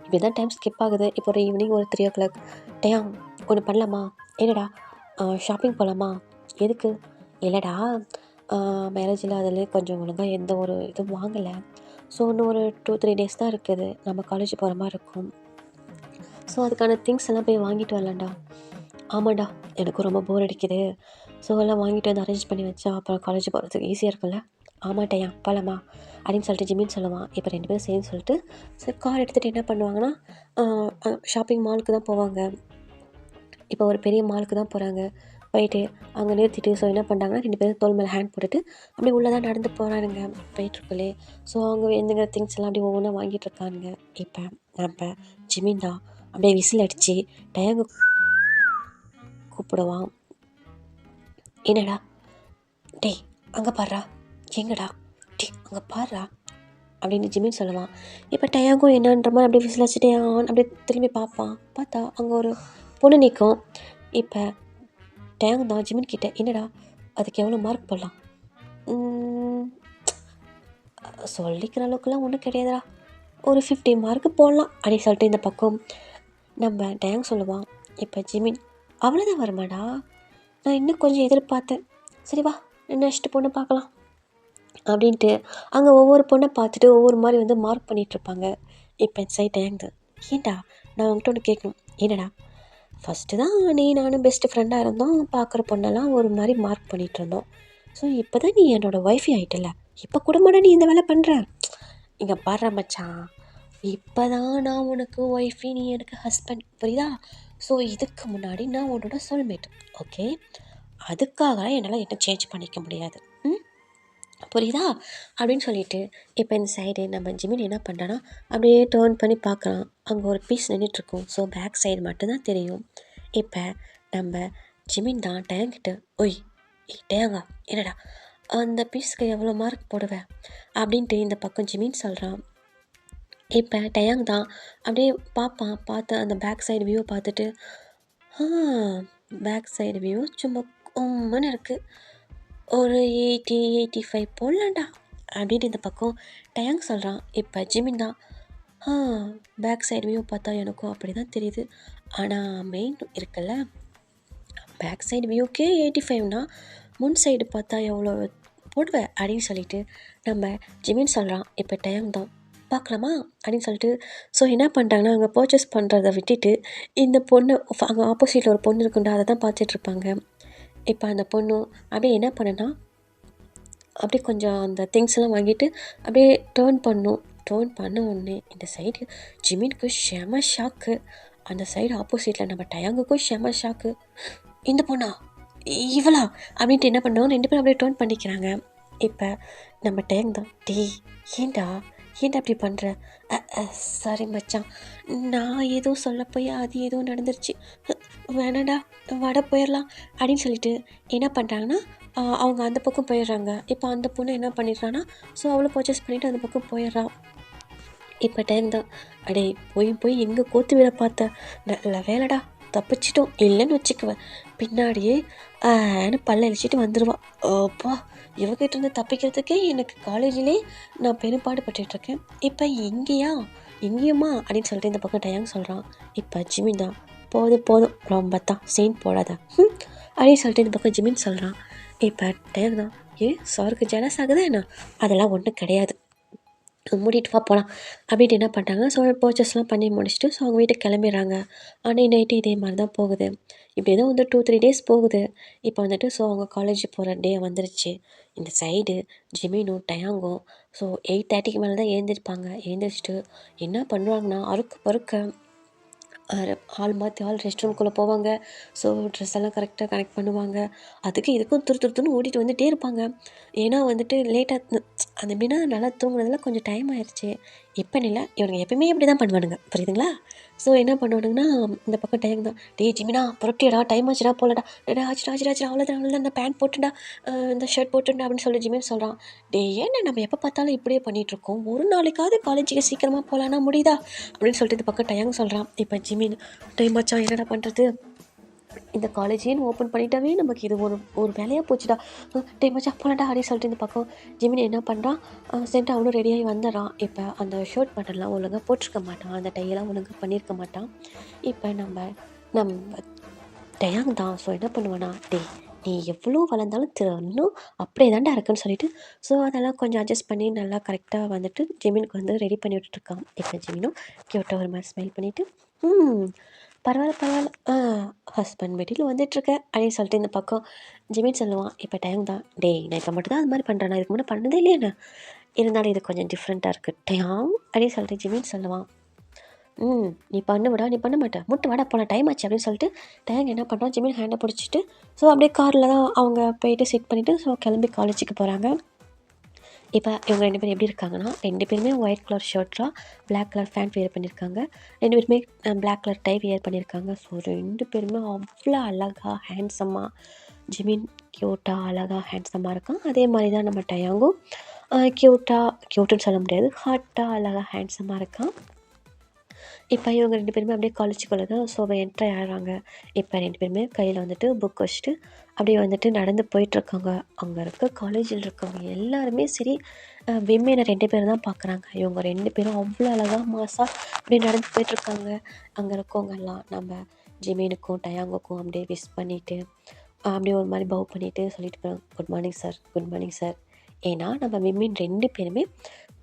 இப்படி தான் டைம் ஸ்கிப் ஆகுது. இப்போ ஒரு ஈவினிங் ஒரு 3 o'clock. டேங் ஒன்று பண்ணலாமா? என்னடா? ஷாப்பிங் போகலாமா? எதுக்கு? இல்லைடா, மேரேஜில் அதில் கொஞ்சம் ஒழுங்காக எந்த ஒரு இதுவும் வாங்கலை. ஸோ இன்னும் ஒரு 2-3 days தான் இருக்குது, நம்ம காலேஜ் போகிற மாதிரி இருக்கும். ஸோ அதுக்கான திங்ஸ் எல்லாம் போய் வாங்கிட்டு வரலாம்டா. ஆமாண்டா, எனக்கும் ரொம்ப போர் அடிக்குது. ஸோ எல்லாம் வாங்கிட்டு வந்து அரேஞ்ச் பண்ணி வச்சா அப்புறம் காலேஜ் போகிறதுக்கு ஈஸியாக இருக்கும்ல. ஆமாட்டையா போகலாமா அப்படின்னு சொல்லிட்டு ஜிமின்னு சொல்லுவான். இப்போ 2 பேரும் சேர்ந்து சொல்லிட்டு சரி கார் எடுத்துகிட்டு என்ன பண்ணுவாங்கன்னா, ஷாப்பிங் மாலுக்கு தான் போவாங்க. இப்போ ஒரு பெரிய மாலுக்கு தான் போகிறாங்க. போயிட்டு அங்கே நிறுத்திட்டு ஸோ என்ன பண்ணுறாங்கன்னா, 2 பேரும் தோள் மேலே ஹேண்ட் போட்டுட்டு அப்படியே உள்ளே தான் நடந்து போகிறானுங்க போயிட்டுருக்குள்ளே. ஸோ அவங்க எந்தெந்த திங்ஸ் எல்லாம் அப்படியே ஒவ்வொன்றா வாங்கிட்டு இருக்கானுங்க. இப்போ நம்ம ஜிமின் தான் அப்படியே விசில் அடித்து டயங்க கூப்பிடுவான். என்னடா? டேய் அங்கே பாடுறா. எங்கடா? டேய் அங்கே பாடுறா அப்படின்னு ஜிமின் சொல்லுவான். இப்போ டயாங்கும் என்னன்ற மாதிரி அப்படியே விசில் அடிச்சுட்டே அப்படியே திரும்பி பார்ப்பான். பார்த்தா அங்கே ஒரு பொண்ணு நிற்கும். இப்போ டயாங் தான் ஜிமின் கிட்ட, என்னடா அதுக்கு எவ்வளோ மார்க் போடலாம்? சொல்லிக்கிற அளவுக்குலாம் ஒன்றும் கிடையாதுடா, ஒரு 50 மார்க்கு போடலாம் அப்படின்னு சொல்லிட்டு இந்த பக்கம் நம்ம டயாங் சொல்லுவான். இப்போ ஜிமின், அவ்வளோதான் வருமாடா, நான் இன்னும் கொஞ்சம் எதிர்பார்த்தேன். சரி வா நெக்ஸ்ட் பொண்ணு பார்க்கலாம் அப்படின்ட்டு அங்கே ஒவ்வொரு பொண்ணை பார்த்துட்டு ஒவ்வொரு மாதிரி வந்து மார்க் பண்ணிகிட்ருப்பாங்க. இப்போ சைட் டயாங் தான், ஏன்டா நான் உங்கள்கிட்ட ஒன்று கேட்கணும். என்னடா? ஃபஸ்ட்டு தான் நானும் பெஸ்ட்டு ஃப்ரெண்டாக இருந்தோம், பார்க்குற பொண்ணெல்லாம் ஒரு மாதிரி மார்க் பண்ணிகிட்டு இருந்தோம். ஸோ இப்போ தான் நீ என்னோடய ஒய்ஃபை ஆகிட்டல, இப்போ கூட நீ இந்த வேலை பண்ணுற. இங்கே பாடுற மச்சான், இப்போ தான் நான் உனக்கு ஒய்ஃபை, நீ எனக்கு ஹஸ்பண்ட், புரியுதா? ஸோ இதுக்கு முன்னாடி நான் உன்னோட சோல்மேட், ஓகே? அதுக்காக என்னால் என்ன சேஞ்ச் பண்ணிக்க முடியாது, புரியுதா அப்படின்னு சொல்லிட்டு இப்போ இந்த சைடு நம்ம ஜிமின் என்ன பண்ணுறான்னா, அப்படியே டேர்ன் பண்ணி பார்க்குறான். அங்கே ஒரு பீஸ் நின்றுட்டுருக்கும். ஸோ பேக் சைடு மட்டும்தான் தெரியும். இப்போ நம்ம ஜிமின் தான் டேங்கிட்ட, ஒய் டேங்கா என்னடா அந்த பீஸ்க்கு எவ்வளோ மார்க் போடுவேன் அப்படின்ட்டு இந்த பக்கம் ஜிமின் சொல்கிறான். இப்போ டயாங் தான் அப்படியே பார்ப்பான். பார்த்து அந்த பேக் சைடு வியூவை பார்த்துட்டு, பேக் சைடு வியூ சும்மா உம்முன்னு இருக்குது, ஒரு 80-85 போடலாண்டா அப்படின்ட்டு இந்த பக்கம் டயாங் சொல்கிறான். இப்போ ஜிமின் தான், பேக் சைடு வியூ பார்த்தா எனக்கும் அப்படி தான் தெரியுது, ஆனால் மெயின் இருக்குல்ல, பேக் சைடு வியூக்கே 85னா முன் சைடு பார்த்தா எவ்வளோ போடுவேன் அப்படின்னு சொல்லிட்டு நம்ம ஜிமின் சொல்கிறான். இப்போ டயாங் தான், பார்க்கலாமா அப்படின்னு சொல்லிட்டு ஸோ என்ன பண்ணுறாங்கன்னா, அங்கே பர்ச்சேஸ் பண்ணுறதை விட்டுட்டு இந்த பொண்ணு அங்கே ஆப்போசிட்டில் ஒரு பொண்ணு இருக்குண்டா, அதை தான் பார்த்துட்ருப்பாங்க. இப்போ அந்த பொண்ணு அப்படியே என்ன பண்ணுன்னா, அப்படியே கொஞ்சம் அந்த திங்ஸ் எல்லாம் வாங்கிட்டு அப்படியே டேர்ன் பண்ண உடனே இந்த சைடு ஜிமினுக்கு செம ஷாக்கு, அந்த சைடு ஆப்போசிட்டில் நம்ம டயாங்குக்கும் செம ஷாக்கு. இந்த பொண்ணா இவளா அப்படின்ட்டு என்ன பண்ணோம், 2 பேரும் அப்படியே டேர்ன் பண்ணிக்கிறாங்க. இப்போ நம்ம டயாங் தான், டேய் ஏன்டா அப்படி பண்ணுற? சாரி மச்சான், நான் ஏதோ சொல்ல போய் அது ஏதோ நடந்துருச்சு, வேணாடா வட போயிடலாம் அப்படின்னு சொல்லிட்டு என்ன பண்ணுறாங்கன்னா, அவங்க அந்த பக்கம் போயிடுறாங்க. இப்போ அந்த பொண்ணு என்ன பண்ணிடுறான்னா, ஸோ அவளை பர்ச்சேஸ் பண்ணிவிட்டு அந்த பக்கம் போயிடுறான். இப்போ டைம் தான், அடே போய் எங்கே கோத்து விட பார்த்த, நல்ல வேலைடா தப்பிச்சிட்டோம், இல்லைன்னு வச்சுக்குவேன் பின்னாடியே பல்ல அழிச்சிட்டு வந்துடுவான். அப்பா இவகிட்ட இருந்து தப்பிக்கிறதுக்கே எனக்கு காலேஜிலே நான் பெரும்பாடு பட்டுருக்கேன், இப்போ இங்கேயுமா அப்படின்னு சொல்லிட்டு இந்த பக்கம் டயாங் சொல்கிறான். இப்போ ஜிமின் தான், போதும் ரொம்ப தான் சீன் போடாத அப்படின்னு சொல்லிட்டு இந்த பக்கம் ஜிமின் சொல்கிறான். இப்போ டயாங் தான், சாருக்கு ஜெலஸ் ஆகுதா என்ன? அதெல்லாம் ஒன்றும் கிடையாது, மூடிட்டு வா போகலாம் அப்படின்ட்டு என்ன பண்ணுறாங்க. ஸோ பர்ச்சேஸ்லாம் பண்ணி முடிச்சுட்டு ஸோ அவங்க வீட்டுக்கு கிளம்பிடுறாங்க. ஆனால் நைட்டு இதே மாதிரி தான் போகுது. இப்படி தான் வந்து 2-3 days போகுது. இப்போ வந்துட்டு ஸோ அவங்க காலேஜ் போகிற டே வந்துருச்சு. இந்த சைடு ஜிமினும் டயாங்கும் ஸோ 8:30க்கு மேலே தான் எழுந்திரிச்சிட்டு என்ன பண்ணுவாங்கன்னா, பருக்க ஹால் மாற்றி ரெஸ்ட் ரூம்குள்ளே போவாங்க. ஸோ ட்ரெஸ் எல்லாம் கரெக்டாக கனெக்ட் பண்ணுவாங்க. அதுக்கு இதுக்கும் துருத்துன்னு ஓடிட்டு வந்துகிட்டே இருப்பாங்க. ஏன்னா வந்துட்டு லேட்டாக அந்த எப்படின்னா நல்லா தூங்குனதில் கொஞ்சம் டைம் ஆயிடுச்சு. இப்போ இல்லை, இவனுங்க எப்பயுமே இப்படி தான் பண்ணுவானுங்க, புரியுதுங்களா? ஸோ என்ன பண்ணுவானுங்கன்னா, இந்த பக்கம் டைம் தான், டேய் ஜிமினா புரட்டியடா, டைம் ஆச்சுடா போலடா, டேடா ஆச்சுடா அவ்வளோதான் இந்த பேண்ட் போட்டுடா, இந்த ஷர்ட் போட்டுடா அப்படின்னு சொல்லி ஜிமின் சொல்கிறான். ஏன்னா நம்ம எப்போ பார்த்தாலும் இப்படியே பண்ணிகிட்ருக்கோம், ஒரு நாளைக்காவது காலேஜுக்கு சீக்கிரமாக போகலான்னா முடியுதா அப்படின்னு சொல்லிட்டு இந்த பக்கம் டயாங் சொல்கிறான். இப்போ ஜிமின், டைம் ஆச்சா என்னடா பண்ணுறது, இந்த காலேஜேன்னு ஓப்பன் பண்ணிட்டாவே நமக்கு இது ஒரு ஒரு வேலையாக போச்சுடா. டேய் மச்சான் போலாம்டா அப்படின்னு சொல்லிட்டு இந்த பக்கம் ஜெமினி என்ன பண்ணுறான், சரின்ட்டு அவனும் ரெடியாகி வந்துடுறான். இப்போ அந்த ஷர்ட் பட்டன்லாம் ஒழுங்காக போட்டிருக்க மாட்டான், அந்த டையெல்லாம் ஒழுங்காக பண்ணியிருக்க மாட்டான். இப்போ நம்ம டயாங் தான். ஸோ என்ன பண்ணுவானா, டேய் நீ எவ்வளோ வளர்ந்தாலும் இன்னும் அப்படியே தான்டா இருக்குன்னு சொல்லிட்டு, ஸோ அதெல்லாம் கொஞ்சம் அட்ஜஸ்ட் பண்ணி நல்லா கரெக்டாக வந்துட்டு ஜெமினுக்கு வந்து ரெடி பண்ணி விட்டுட்ருக்கான். இப்போ ஜெமினும் க்யூட்டாக ஒரு மாதிரி ஸ்மைல் பண்ணிவிட்டு, பரவாயில்ல பரவாயில்ல ஹஸ்பண்ட் வீட்டில் வந்துட்டுருக்க அப்படின்னு சொல்லிட்டு இந்த பக்கம் ஜெமின் சொல்லுவான். இப்போ டைம் தான், டேய் நான் இப்போ மட்டும் தான் அது மாதிரி பண்ணுறேன், நான் இதுக்கு முன்னே பண்ணதே இல்லையா என்ன, இருந்தாலும் இது கொஞ்சம் டிஃப்ரெண்ட்டாக இருக்குது டயாங் அப்படின்னு சொல்லிட்டு ஜெமின் சொல்லுவான். நீ பண்ண விடா, நீ பண்ண மாட்டேன், முட்டு வாடா போன டைம் ஆச்சு அப்படின்னு சொல்லிட்டு டேங் என்ன பண்ணுறான், ஜிமின் ஹேண்டை பிடிச்சிட்டு ஸோ அப்படியே காரில் தான் அவங்க போயிட்டு செட் பண்ணிவிட்டு ஸோ கிளம்பி காலேஜுக்கு போகிறாங்க. இப்போ இவங்க 2 பேரும் எப்படி இருக்காங்கன்னா, 2 பேருமே ஒயிட் கலர் ஷர்ட்டாக பிளாக் கலர் பேண்ட் வியர் பண்ணியிருக்காங்க. 2 பேருமே பிளாக் கலர் டை வியர் பண்ணியிருக்காங்க. ஸோ 2 பேருமே அவ்வளோ அழகாக ஹேண்ட்ஸமாக, ஜிமின் க்யூட்டாக அழகாக ஹேண்ட்ஸமாக இருக்கான். அதே மாதிரி தான் நம்ம டயாங்கும் க்யூட்டுன்னு சொல்ல முடியாது, ஹாட்டாக அழகாக ஹேண்ட்ஸமாக இருக்கான். இப்போ இவங்க 2 பேருமே அப்படியே காலேஜுக்குள்ளே தான் ஸோ என்ட்ரி ஆகிறாங்க. இப்போ 2 பேருமே கையில் வந்துட்டு புக் வச்சுட்டு அப்படியே வந்துட்டு நடந்து போயிட்டுருக்காங்க. அங்கே இருக்க காலேஜில் இருக்கவங்க எல்லாருமே சரி விமனை 2 பேர் தான் பார்க்குறாங்க. இவங்க 2 பேரும் அவ்வளோ அழகாக மாசாக அப்படியே நடந்து போயிட்டுருக்காங்க. அங்கே இருக்கவங்க எல்லாம் நம்ம ஜிமினுக்கும் டயாங்குக்கும் அப்படியே விஷ் பண்ணிவிட்டு அப்படியே ஒரு மாதிரி பவ் பண்ணிவிட்டு சொல்லிட்டு போகிறாங்க, good morning sir, good morning sir. ஏன்னா நம்ம விமின் 2 பேருமே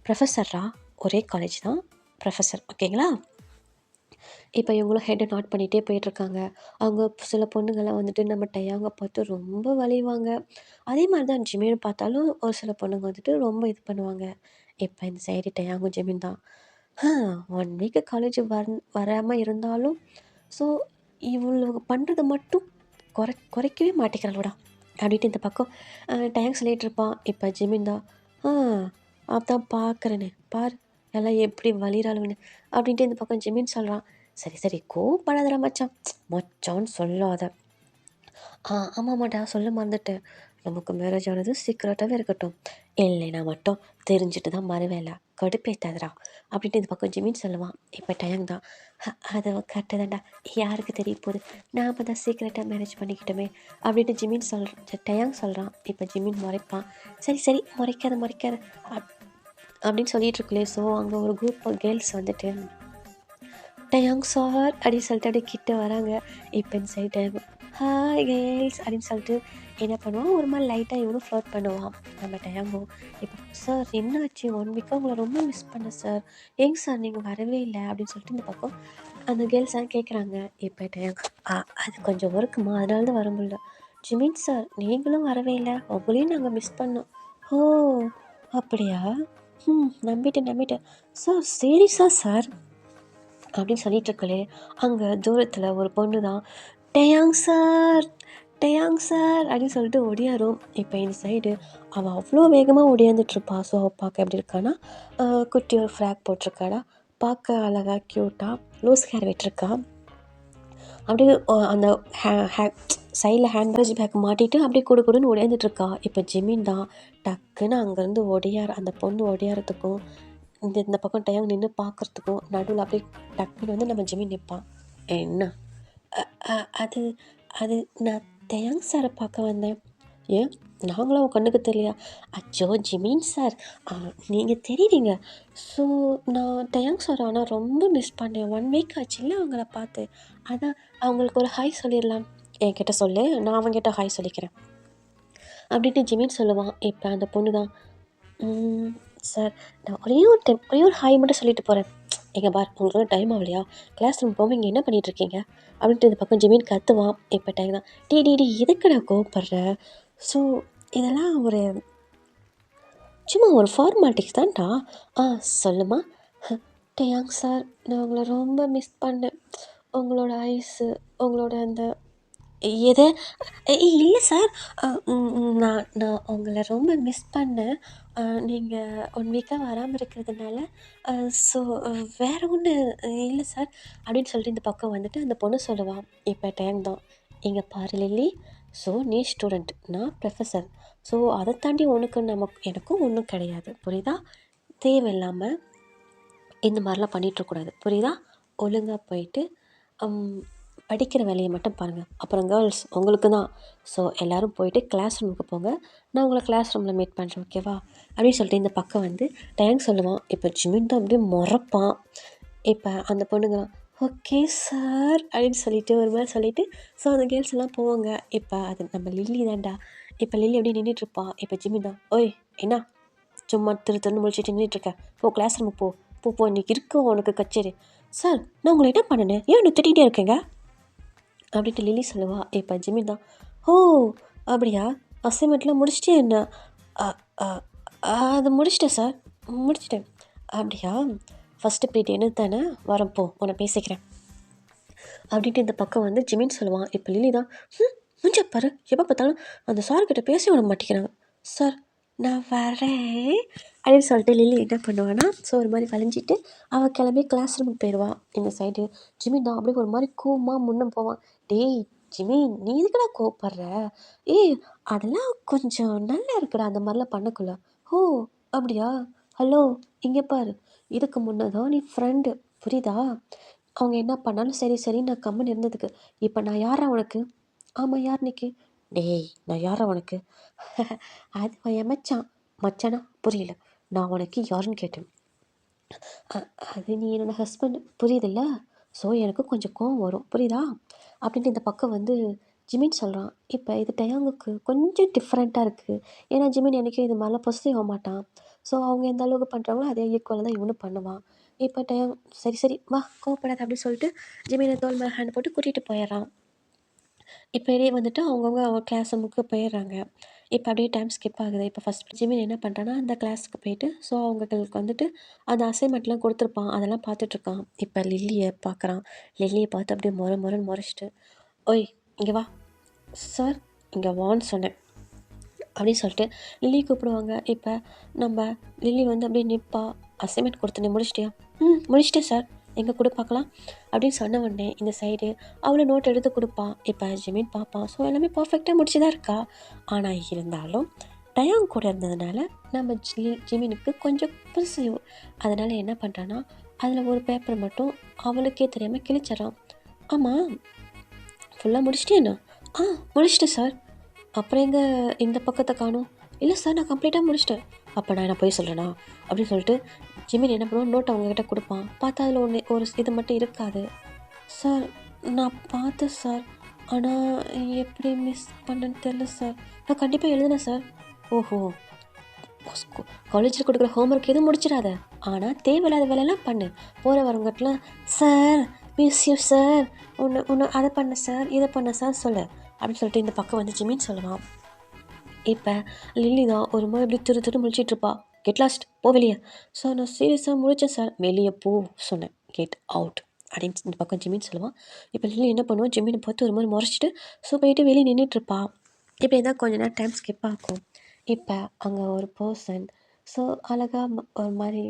ப்ரொஃபஸரா, ஒரே காலேஜ் தான் ப்ரொஃபஸர், ஓகேங்களா. இப்போ இவங்களும் ஹெட்டை நாட் பண்ணிகிட்டே போயிட்டுருக்காங்க. அவங்க சில பொண்ணுங்கள்லாம் வந்துட்டு நம்ம டயாங்க பார்த்து ரொம்ப வலிவாங்க. அதே மாதிரி தான் ஜிமின் பார்த்தாலும் ஒரு சில பொண்ணுங்க வந்துட்டு ரொம்ப இது பண்ணுவாங்க. இப்போ இந்த சைடு டயாங்கும் ஜிமின் தான். 1 வீக்கு காலேஜ் வராமல் இருந்தாலும் ஸோ இவளுங்க பண்ணுறத மட்டும் குறைக்கவே மாட்டேங்கிறாளோடா அப்படின்ட்டு இந்த பக்கம் டயாங் சொல்லிகிட்டு இருப்பான். இப்போ ஜிமின் தான், அதான் பார்க்குறேன்னு பார் எல்லாம் எப்படி வலிறாளுன்னு அப்படின்ட்டு இந்த பக்கம் ஜிமின் சொல்கிறான். சரி சரி கோவப்படாதடா மச்சான், மச்சான்னு சொல்லாத. ஆமாம்மாடா சொல்ல மறந்துட்டேன், நமக்கு மேரேஜ் ஆனது சீக்கிரட்டாகவே இருக்கட்டும், இல்லைனா மட்டும் தெரிஞ்சுட்டு தான் மறுவேலை, கடுப்பேத்தாதடா அப்படின்ட்டு இந்த பக்கம் ஜிமின் சொல்லுவான். இப்போ டயாங் தான், அதை கரெக்டு தான்டா, யாருக்கு தெரிய போகுது, நாம் தான் சீக்கிரட்டாக மேரேஜ் பண்ணிக்கிட்டோமே அப்படின்ட்டு டயாங் சொல்கிறான். இப்போ ஜிமின் முறைப்பான். சரி சரி முறைக்காத அப்படின்னு சொல்லிட்டு இருக்குல்லே. ஸோ அங்கே ஒரு குரூப் ஆஃப் கேர்ள்ஸ் வந்துட்டு டயாங் சார் அப்படின்னு சொல்லிட்டு அப்படியே கிட்ட வராங்க. இப்போ இந்த சைடு டயாங் ஹாய் கேர்ள்ஸ் அப்படின்னு சொல்லிட்டு என்ன பண்ணுவான், ஒரு மாதிரி லைட்டாக இவனும் ஃப்ளோட் பண்ணுவான் நம்ம டயாங்கும். இப்போ சார் என்ன ஆச்சு, 1 வீக்காக உங்களை ரொம்ப மிஸ் பண்ணேன் சார், ஏங்க சார் நீங்கள் வரவே இல்லை அப்படின்னு சொல்லிட்டு இந்த பக்கம் அந்த கேர்ள்ஸாக கேட்குறாங்க. இப்போ டயாங் அது கொஞ்சம் ஒர்க்குமா, அதனால தான் வர முடியல. ஜிமின் சார் நீங்களும் வரவே இல்லை, உங்களையும் நாங்கள் மிஸ் பண்ணோம். ஓ அப்படியா, நம்பிட்டேன் சார், சீரியஸா சார் அப்படின்னு சொல்லிட்டு இருக்கலே. அங்கே தூரத்தில் ஒரு பொண்ணு தான் டயாங் சார் அப்படின்னு சொல்லிட்டு ஒடியாரும். இப்போ இந்த சைடு அவள் அவ்வளோ வேகமாக ஒடியாந்துட்டுருப்பா. ஸோ அவள் பார்க்க எப்படி இருக்கானா, குட்டி ஒரு ஃப்ராக் போட்டிருக்காடா, பார்க்க அழகாக க்யூட்டாக லூஸ் ஹேர் விட்டுருக்கா. அப்படியே அந்த சைடில் ஹேண்ட்பேக் பேக் மாட்டிட்டு அப்படியே கொடுன்னு ஒடியாந்துட்டுருக்கா. இப்போ ஜிமின் தான் டக்குன்னு அங்கேருந்து அந்த பொண்ணு ஒடியாரத்துக்கும் இந்த பக்கம் டயாங் நின்று பார்க்குறதுக்கும் நடுவில் அப்படியே டக்குன்னு வந்து நம்ம ஜிமின் நிற்பான். என்ன அது அது நான் டயாங் சாரை பார்க்க வந்தேன். ஏன் நாங்களும் உன் கண்ணுக்கு தெரியலையா? அச்சோ ஜிமின் சார், நீங்கள் தெரியுறீங்க. ஸோ நான் டயாங் சார் ஆனால் ரொம்ப மிஸ் பண்ணேன், 1 வீக் ஆச்சு இல்லை அவங்கள பார்த்து, அதான் அவங்களுக்கு ஒரு ஹாய் சொல்லிடலாம், என்கிட்ட சொல்லு, நான் அவங்ககிட்ட ஹாய் சொல்லிக்கிறேன் அப்படின்ட்டு ஜிமின் சொல்லுவான். இப்போ அந்த பொண்ணு தான், சார் நான் ஒரே ஒரு ஹாய் மட்டும் சொல்லிட்டு போகிறேன், எங்கள் பார் உங்களுக்கு டைம் ஆகலையா, கிளாஸ் ரூம் போக இங்கே என்ன பண்ணிகிட்ருக்கீங்க அப்படின்ட்டு இந்த பக்கம் ஜிமின் கத்துவான். இப்போ டைம் தான், டி எதுக்கு நான் கோவப்படுற, ஸோ இதெல்லாம் சும்மா ஒரு ஃபார்மாலிட்டிஸ் தான்டா. சொல்லுமா. டயாங் சார் நான் உங்களை ரொம்ப மிஸ் பண்ணேன், உங்களோட ஐஸு, உங்களோட அந்த எது இல்லை சார், நான் உங்களை ரொம்ப மிஸ் பண்ணேன், நீங்கள் 1 வீக்காக வராமல் இருக்கிறதுனால, ஸோ வேறு ஒன்று இல்லை சார் அப்படின்னு சொல்லிட்டு இந்த பக்கம் வந்துட்டு அந்த பொண்ணு சொல்லுவாள். இப்போ டைம் தான், இங்கே பாரு லில்லி, ஸோ நீ ஸ்டூடெண்ட், நான் ப்ரொஃபஸர், ஸோ அதை தாண்டி எனக்கும் ஒன்றும் கிடையாது, புரியுதா, தேவையில்லாமல் இந்த மாதிரிலாம் பண்ணிகிட்ருக்கூடாது, புரியுதா, ஒழுங்காக போயிட்டு படிக்கிற வேலையை மட்டும் பாருங்கள். அப்புறம் கேர்ள்ஸ் உங்களுக்கு தான். ஸோ எல்லோரும் போயிட்டு கிளாஸ் ரூமுக்கு போங்க. நான் உங்களை கிளாஸ் ரூமில் மீட் பண்ணுறேன், ஓகேவா? அப்படின்னு சொல்லிட்டு இந்த பக்கம் வந்து டேங்க் சொல்லுவான். இப்போ ஜிமின் தான் அப்படியே முறைப்பான். இப்போ அந்த பொண்ணுங்க ஓகே சார் அப்படின்னு சொல்லிட்டு ஒரு மாதிரி சொல்லிவிட்டு ஸோ அந்த கேர்ள்ஸ் எல்லாம் போவாங்க. இப்போ அது நம்ம லில்லி தான்டா. இப்போ லில்லி அப்படியே நின்றுட்டுருப்பா. இப்போ ஜிமின் தான் ஓய் என்ன சும்மா திருன்னு முடிச்சுட்டு நின்றுட்டுருக்க, போ கிளாஸ் ரூமுக்கு போ இன்றைக்கி இருக்கும் உனக்கு கச்சேரி. சார் நான் உங்களை என்ன பண்ணினேன், ஏன் இன்னும் திட்டிகிட்டே இருக்கேங்க அப்படின்ட்டு லில்லி சொல்லுவா. இப்போ ஜிமின் தான் ஓ அப்படியா, அசைன்மெண்ட்லாம் முடிச்சிட்டே என்ன? அது முடிச்சிட்டேன் சார், முடிச்சிட்டேன். அப்படியா, ஃபஸ்ட்டு பீரியட் என்ன தானே வரப்போ உன்னை பேசிக்கிறேன் அப்படின்ட்டு இந்த பக்கம் வந்து ஜிமின் சொல்லுவான். இப்போ லில்லி தான் முடிஞ்ச பாரு, எப்போ பார்த்தாலும் அந்த சார்கிட்ட பேசி விட மாட்டேங்கிறாங்க. சார் நான் வரேன் அப்படின்னு சொல்லிட்டு லில்லி என்ன பண்ணுவான்னா ஸோ ஒரு மாதிரி வளைஞ்சிட்டு அவள் கிளம்பி கிளாஸ் ரூமுக்கு போயிடுவான். இந்த சைடு ஜிமின் தான் அப்படியே ஒரு மாதிரி கூமாக முன்னே போவான். டேய் ஜிமின், நீ எதுக்குடா கோவப்படுற? ஏய் அதெல்லாம் கொஞ்சம் நல்லா இருக்குடா அந்த மாதிரிலாம் பண்ணக்குள்ள. ஓ அப்படியா, ஹலோ இங்கே பாரு, இதுக்கு முன்னே தான் நீ ஃப்ரெண்டு, புரியுதா? அவங்க என்ன பண்ணாலும் சரி சரி நான் கம்மன் இருந்ததுக்கு இப்போ நான் யாரா உனக்கு? ஆமாம் யார் நிற்கி? டேய் நான் யாரா உனக்கு? அது என் மச்சான். மச்சானா புரியல, நான் உனக்கு யாருன்னு கேட்டேன். அது நீ என்னோடய ஹஸ்பண்ட், புரியுதில்ல? ஸோ எனக்கு கொஞ்சம் கோவம் வரும், புரியுதா? அப்படின்ட்டு இந்த பக்கம் வந்து ஜிமின் சொல்கிறான். இப்போ இது டயாங்குக்கு கொஞ்சம் டிஃப்ரெண்ட்டாக இருக்குது. ஏன்னா ஜிமின் என்றைக்கும் இது மாதிரிலாம் பொசிட்டிவ் ஆக மாட்டான். ஸோ அவங்க எந்த அளவுக்கு பண்ணுறாங்களோ அதே ஈக்குவலாக தான் இவனும் பண்ணுவான். இப்போ டயாங் சரி சரி வா கோவப்படாத அப்படின்னு சொல்லிட்டு ஜிமினை தோல் மேலே ஹேண்ட் போட்டு கூட்டிகிட்டு போயிடுறான். இப்போ வெளியே வந்துட்டு அவங்கவுங்க அவங்க கிளாஸ் ரூமுக்கு போயிடுறாங்க. இப்போ அப்படியே டைம் ஸ்கிப் ஆகுது. இப்போ ஃபஸ்ட் ஜிமின் என்ன பண்ணுறான்னா அந்த கிளாஸுக்கு போயிட்டு ஸோ அவங்களுக்கு வந்துட்டு அந்த அசைன்மெண்ட்லாம் கொடுத்துருப்பான், அதெல்லாம் பார்த்துட்ருக்கான். இப்போ லில்லியை பார்க்குறான். லில்லியை பார்த்து அப்படியே முறைன்னு முறைச்சிட்டு ஓய் இங்கே வா சார், இங்கே வான்னு சொன்னேன் அப்படின்னு சொல்லிட்டு லில்லி கூப்பிடுவாங்க. இப்போ நம்ம லில்லி வந்து அப்படியே நிற்பா. அசைன்மெண்ட் கொடுத்தனே முடிச்சிட்டியா? முடிச்சிட்டேன் சார், எங்கே கொடு பார்க்கலாம் அப்படின்னு சொன்ன உடனே இந்த சைடு அவளை நோட் எடுத்து கொடுப்பான். இப்போ ஜிமின் பார்ப்பான். ஸோ எல்லாமே பர்ஃபெக்டாக முடிச்சு தான் இருக்கா. ஆனால் இருந்தாலும் டயாங் கூட இருந்ததுனால நம்ம ஜிமினுக்கு கொஞ்சம் பொசிசிவ். அதனால் என்ன பண்ணுறான்னா அதில் ஒரு பேப்பர் மட்டும் அவளுக்கே தெரியாமல் கிழிச்சிட்றான். ஆமாம் ஃபுல்லாக முடிச்சிட்டேண்ணா? முடிச்சிட்டேன் சார். அப்புறம் எங்கே இந்த பக்கத்தை காணும்? இல்லை சார் நான் கம்ப்ளீட்டாக முடிச்சிட்டேன். அப்போ நான் என்ன போய் சொல்கிறேனா அப்படின்னு சொல்லிட்டு ஜிமின் என்ன பண்ணுவோம், நோட் அவங்கக்கிட்ட கொடுப்பான். பார்த்தா அதில் ஒரு இது மட்டும் இருக்காது. சார் நான் பார்த்தேன் சார், ஆனால் எப்படி மிஸ் பண்ணேன்னு தெரில சார். நான் கண்டிப்பாக எழுதினேன் சார். ஓஹோ, காலேஜில் கொடுக்குற ஹோம்ஒர்க் எதுவும் முடிச்சிடாத, ஆனால் தேவையில்லாத வேலையெல்லாம் பண்ணு. போகிற வரவங்கட்டலாம் சார் மிஸ் யூ சார், ஒன்று அதை பண்ண சார் இதை பண்ண சார் சொல்லு அப்படின்னு சொல்லிட்டு இந்த பக்கம் வந்து ஜிமின் சொல்லுவான். இப்போ லில்லி தான் ஒரு மாதிரி இப்படி திரு முடிச்சிட்ருப்பா. கெட் லாஸ்ட், போ வெளியே. சார் நான் சீரியஸாக முடித்தேன் சார். வெளியே போ சொன்னேன், கெட் அவுட் அப்படின்னு இந்த பக்கம் ஜிமின் சொல்லுவான். இப்போ லில்லி என்ன பண்ணுவான், ஜிமினை பார்த்து ஒரு மாதிரி முறைச்சிட்டு ஸோ போயிட்டு வெளியே நின்றுட்டுருப்பா. இப்படி தான் கொஞ்ச நேரம் டைம் ஸ்கிப் ஆகும். இப்போ அங்கே ஒரு பர்சன் ஸோ அழகாக ஒரு மாதிரி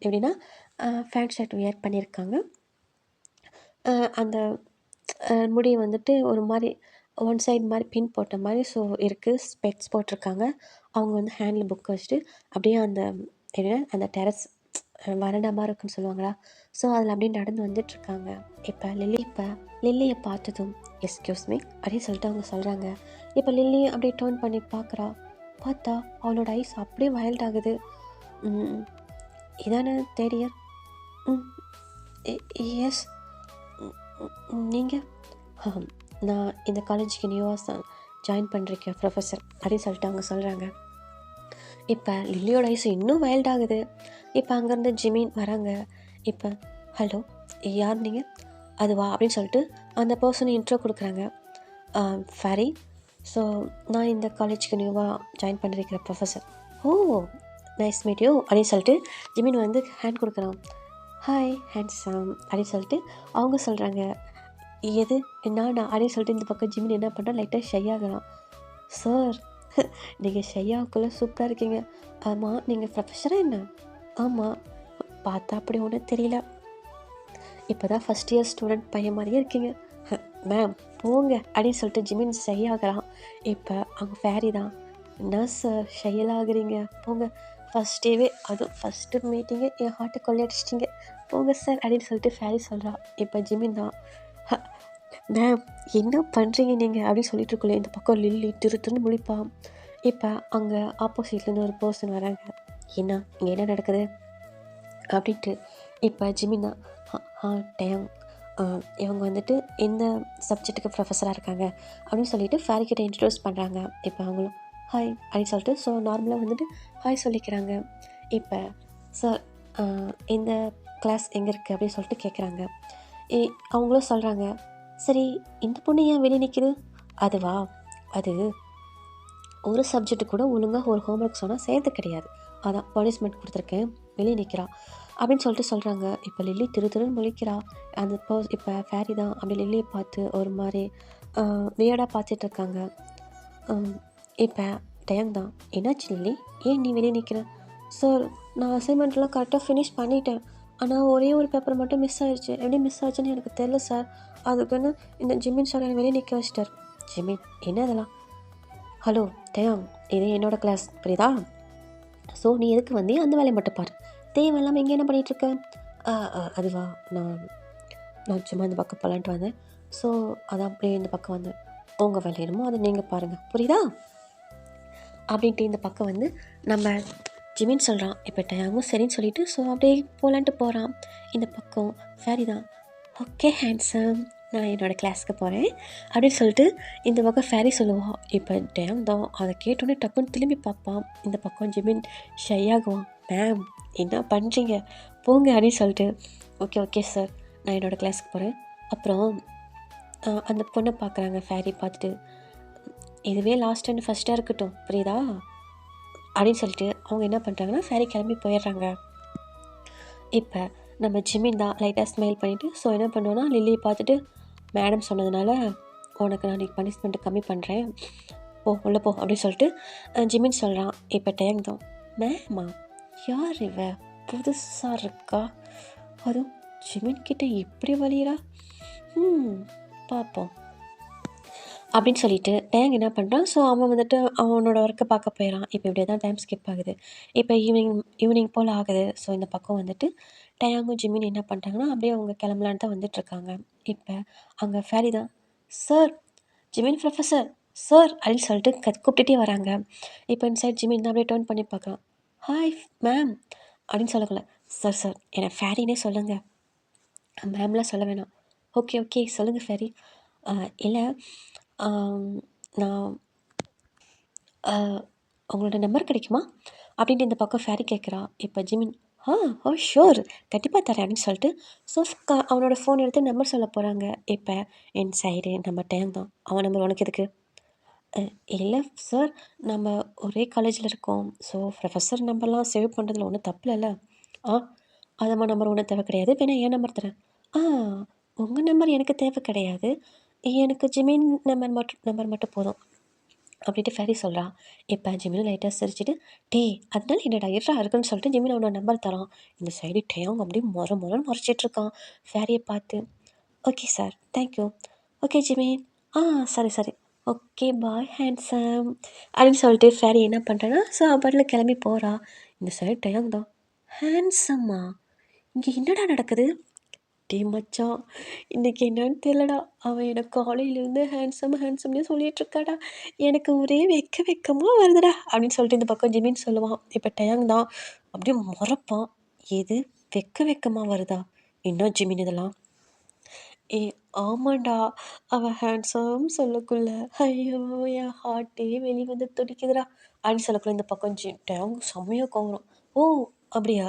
எப்படின்னா ஃபேண்ட் ஷர்ட் வியர் பண்ணியிருக்காங்க. அந்த முடி வந்துட்டு ஒரு மாதிரி ஒன் சைடு மாதிரி பின் போட்ட மாதிரி ஸோ இருக்குது. ஸ்பெக்ஸ் போட்டிருக்காங்க. அவங்க வந்து ஹேண்டில் புக் வச்சுட்டு அப்படியே அந்த என்ன அந்த டெரஸ் வறண்டா மாதிரி இருக்குன்னு சொல்லுவாங்களா, ஸோ அதில் அப்படியே நடந்து வந்துட்டுருக்காங்க. இப்போ லில்லியை பார்த்ததும் எஸ்கியூஸ் மீ அப்படின்னு சொல்லிட்டு அவங்க சொல்கிறாங்க. இப்போ லில்லி அப்படியே டர்ன் பண்ணி பார்க்குறா. பார்த்தா அவளோட ஐஸ் அப்படியே வைல்ட் ஆகுது. இதானே தேர்ட் இயர்? எஸ். நீங்கள்? நான் இந்த காலேஜுக்கு நியூவாக ஜாயின் பண்ணுறேன் ப்ரொஃபஸர் அப்படின்னு சொல்லிட்டு அவங்க சொல்கிறாங்க. இப்போ லில்லியோட ஐஸ் இன்னும் வைல்ட் ஆகுது. இப்போ அங்கேருந்து ஜிமின் வராங்க. இப்போ ஹலோ யார் நீங்கள்? அதுவா அப்படின்னு சொல்லிட்டு அந்த பர்சனை இன்ட்ரோ கொடுக்குறாங்க. ஃபேரி, ஸோ நான் இந்த காலேஜுக்கு நியூவாக ஜாயின் பண்ணிருக்கிற professor. Oh nice meet you அப்படின்னு சொல்லிட்டு ஜிமின் வந்து ஹேண்ட் கொடுக்குறான். ஹாய் ஹேண்ட்ஸம் அப்படின்னு சொல்லிட்டு அவங்க சொல்கிறாங்க. எது நானா அப்படின்னு சொல்லிட்டு இந்த பக்கம் ஜிமின் என்ன பண்ணுறா, லைட்டாக ஷை ஆகலாம். சார் நீங்கள் ஷையாவுக்குள்ளே சூப்பராக இருக்கீங்க. ஆமாம் நீங்கள் ப்ரொஃபஸராக என்ன? ஆமாம், பார்த்தா அப்படி ஒன்றும் தெரியல, இப்போ தான் ஃபஸ்ட் இயர் ஸ்டூடெண்ட் பையன் மாதிரியே இருக்கீங்க. மேம் போங்க அப்படின்னு சொல்லிட்டு ஜிமின் ஷை ஆகிறான். இப்போ அவங்க ஃபேரி தான், என்ன சார் ஷையெல்லாம் ஆகுறீங்க, போங்க ஃபஸ்ட் டேவே அதுவும் ஃபஸ்ட்டு மீட்டிங்கு என் ஹார்ட்டை கொள்ளையடிச்சிட்டிங்க, போங்க சார் அப்படின்னு சொல்லிட்டு ஃபேரி சொல்கிறா. இப்போ ஜிமின் தான் மேம் என்ன பண்ணுறீங்க நீங்கள் அப்படின்னு சொல்லிட்டு இருக்கோம். இந்த பக்கம் லில்லி திருன்னு முழிப்பா. இப்போ அங்கே ஆப்போசிட்லேருந்து ஒரு பர்சன் வராங்க. என்ன இங்கே என்ன நடக்குது அப்படின்ட்டு. இப்போ ஜிமின்னா டேங் இவங்க வந்துட்டு எந்த சப்ஜெக்ட்டுக்கு ப்ரொஃபஸராக இருக்காங்க அப்படின்னு சொல்லிட்டு ஃபேரிக்கிட்ட இன்ட்ரடியூஸ் பண்ணுறாங்க. இப்போ அவங்களும் ஹாய் அப்படின்னு சொல்லிட்டு ஸோ நார்மலாக வந்துட்டு ஹாய் சொல்லிக்கிறாங்க. இப்போ சார் இந்த கிளாஸ் எங்கே இருக்குது அப்படின்னு சொல்லிட்டு கேட்குறாங்க. அவங்களும் சொல்கிறாங்க சரி இந்த பொண்ணு ஏன் வெளியே நிற்கிது? அதுவா அது ஒரு சப்ஜெக்டு கூட ஒழுங்காக ஒரு ஹோம்ஒர்க் சொன்னால் சேர்த்து கிடையாது, அதான் பனிஷ்மெண்ட் கொடுத்துருக்கேன், வெளியே நிற்கிறா அப்படின்னு சொல்லிட்டு சொல்கிறாங்க. இப்போ லில்லி திருன்னு முழிக்கிறா. அந்த இப்போ ஃபேரி தான் அப்படி லில்லியை பார்த்து ஒரு மாதிரி வியர்டாக பார்த்துட்ருக்காங்க. இப்போ டயம் தான் என்னாச்சு லில்லி, ஏன் நீ வெளியே நிற்கிற? சார் நான் அசைன்மெண்ட்லாம் கரெக்டாக ஃபினிஷ் பண்ணிட்டேன், ஆனால் ஒரே ஒரு பேப்பர் மட்டும் மிஸ் ஆயிடுச்சு. எப்படி மிஸ் ஆச்சுன்னு எனக்கு தெரில சார். அதுக்குன்னு இந்த ஜிமின் சார் என்னை வெளியே நிற்க வச்சிட்டார். ஜிமின் என்ன இதெல்லாம்? ஹலோ டயம், இது என்னோடய கிளாஸ் புரியுதா? ஸோ நீ எதுக்கு வந்து அந்த வேலையை மட்டும் பாரு, தேவையில்லாமல் இங்கே என்ன பண்ணிகிட்ருக்க? அதுவா நான் சும்மா இந்த பக்கம் போகலான்ட்டு வந்தேன். ஸோ அதான் அப்படியே இந்த பக்கம் வந்து உங்கள் வேலை என்னமோ அதை நீங்கள் பாருங்கள் புரியுதா அப்படின்ட்டு இந்த பக்கம் வந்து நம்ம ஜிமின் சொல்கிறான். இப்போ டயாங்கும் சரின்னு சொல்லிவிட்டு ஸோ அப்படியே போகலான்ட்டு போகிறான். இந்த பக்கம் ஃபேரி தான் ஓகே ஹேண்ட்ஸம், நான் என்னோடய கிளாஸுக்கு போகிறேன் அப்படின்னு சொல்லிட்டு இந்த பக்கம் ஃபேரி சொல்லுவான். இப்போ டேங் தான் அதை கேட்டோன்னே டக்குன்னு திரும்பி பார்ப்பான். இந்த பக்கம் ஜிமின் ஷையாகுவான். மேம் என்ன பண்ணுறீங்க போங்க அப்படின்னு சொல்லிட்டு ஓகே சார் நான் என்னோடய கிளாஸுக்கு போகிறேன். அப்புறம் அந்த பொண்ணை பார்க்குறாங்க. ஃபேரி பார்த்துட்டு இதுவே லாஸ்ட் அண்ட் ஃபஸ்ட்டாக இருக்கட்டும் புரியுதா அப்படின்னு சொல்லிட்டு அவங்க என்ன பண்ணுறாங்கன்னா ஃபேரி கிளம்பி போயிடுறாங்க. இப்போ நம்ம ஜிமின் தான் லைட்டாக ஸ்மைல் பண்ணிவிட்டு ஸோ என்ன பண்ணுவோன்னா லில்லியை பார்த்துட்டு மேடம் சொன்னதுனால உனக்கு நான் இன்றைக்கி பனிஷ்மெண்ட்டு கம்மி பண்ணுறேன், போ உள்ளே போ அப்படின்னு சொல்லிட்டு ஜிமின் சொல்கிறான். இப்போ டேங் தான் மேமா யார் இவ புதுசாக இருக்கா, அதுவும் ஜிமின் கிட்டே இப்படி வலியரா, பார்ப்போம் அப்படின்னு சொல்லிட்டு டேங் என்ன பண்ணுறான். ஸோ அவன் வந்துட்டு அவனோட ஒர்க்கை பார்க்க போயிடறான். இப்போ இப்படியே தான் டைம் ஸ்கிப் ஆகுது. இப்போ ஈவினிங் போல் ஆகுது. ஸோ இந்த பக்கம் வந்துட்டு டயாங்கும் ஜிமின் என்ன பண்ணுறாங்கன்னா அப்படியே அவங்க கிளம்பலான்னு தான் வந்துட்டுருக்காங்க. இப்போ அங்கே ஃபேரி தான் சார் ஜிமின் ப்ரொஃபஸர் சார் அப்படின்னு சொல்லிட்டு கூப்பிட்டுட்டே வராங்க. இப்போ இந்த சைட் ஜிமின் தான் அப்படியே டேர்ன் பண்ணி பார்க்கலாம். ஹாய் மேம் அப்படின்னு சொல்லக்குள்ள சார் என்னை ஃபேரினே சொல்லுங்கள், மேம்லாம் சொல்ல வேணாம். ஓகே சொல்லுங்கள் ஃபேரி. இல்லை நான் உங்களோட நம்பர் கிடைக்குமா அப்படின்ட்டு இந்த பக்கம் ஃபேரி கேட்குறா. இப்போ ஜிமின் ஷூர் கண்டிப்பாக தரேன் அப்படின்னு சொல்லிட்டு ஸோ அவனோட ஃபோன் எடுத்து நம்பர் சொல்ல போகிறாங்க. இப்போ என் சைடு நம்ம டைம் தான், அவன் நம்பர் உனக்கு எதுக்கு? இல்லை சார் நம்ம ஒரே காலேஜில் இருக்கோம், ஸோ ப்ரொஃபஸர் நம்பர்லாம் சேவ் பண்ணுறதுல ஒன்றும் தப்பு இல்லைல்ல. அதம்மா நம்பர் ஒன்றும் தேவை கிடையாது, வேணா என் நம்பர் தரேன். உங்கள் நம்பர் எனக்கு தேவை கிடையாது, எனக்கு ஜிமின் நம்பர் மட்டும் போதும் அப்படின்ட்டு ஃபேரி சொல்கிறா. இப்போ ஜிமின் லைட்டாக சிரிச்சிட்டு அதனால என்னடா இருக்குன்னு சொல்லிட்டு ஜிமின் அவனோட நம்பர் தரான். இந்த சைடு டேங் அப்படியே முறைன்னு முறைச்சிட்ருக்கான் ஃபேரியை பார்த்து. Okay sir thank you. Okay Jimin சரி ஓகே பாய் ஹேண்ட்ஸம் அப்படின்னு சொல்லிட்டு ஃபேரி என்ன பண்ணுறேன்னா ஸோ அவள் கிளம்பி போகிறா. இந்த சைடு டேங் தான் ஹேண்ட்ஸம்மா இங்கே என்னடா நடக்குது? மச்சான் இன்றைக்கி என்னன்னு தெரியலடா, அவன் எனக்கு காலையிலேருந்து ஹேண்ட்ஸம்னே சொல்லிகிட்ருக்காடா, எனக்கு ஒரே வெக்கமாக வருதுடா அப்படின்னு சொல்லிட்டு இந்த பக்கம் ஜிமின் சொல்லுவான். இப்போ டயாங் தான் அப்படியே முறைப்பான். எது வெக்கமாக வருதா? என்ன ஜிமின் இதெல்லாம்? ஆமாண்டா, அவன் ஹேண்ட்ஸம் சொல்லக்குள்ள ஐயோ என் ஹார்ட்டே வெளியே வந்து துடிக்குதுடா அப்படின்னு சொல்லக்குள்ள இந்த பக்கம் டயாங் செம்மையாக கோவம். அப்படியா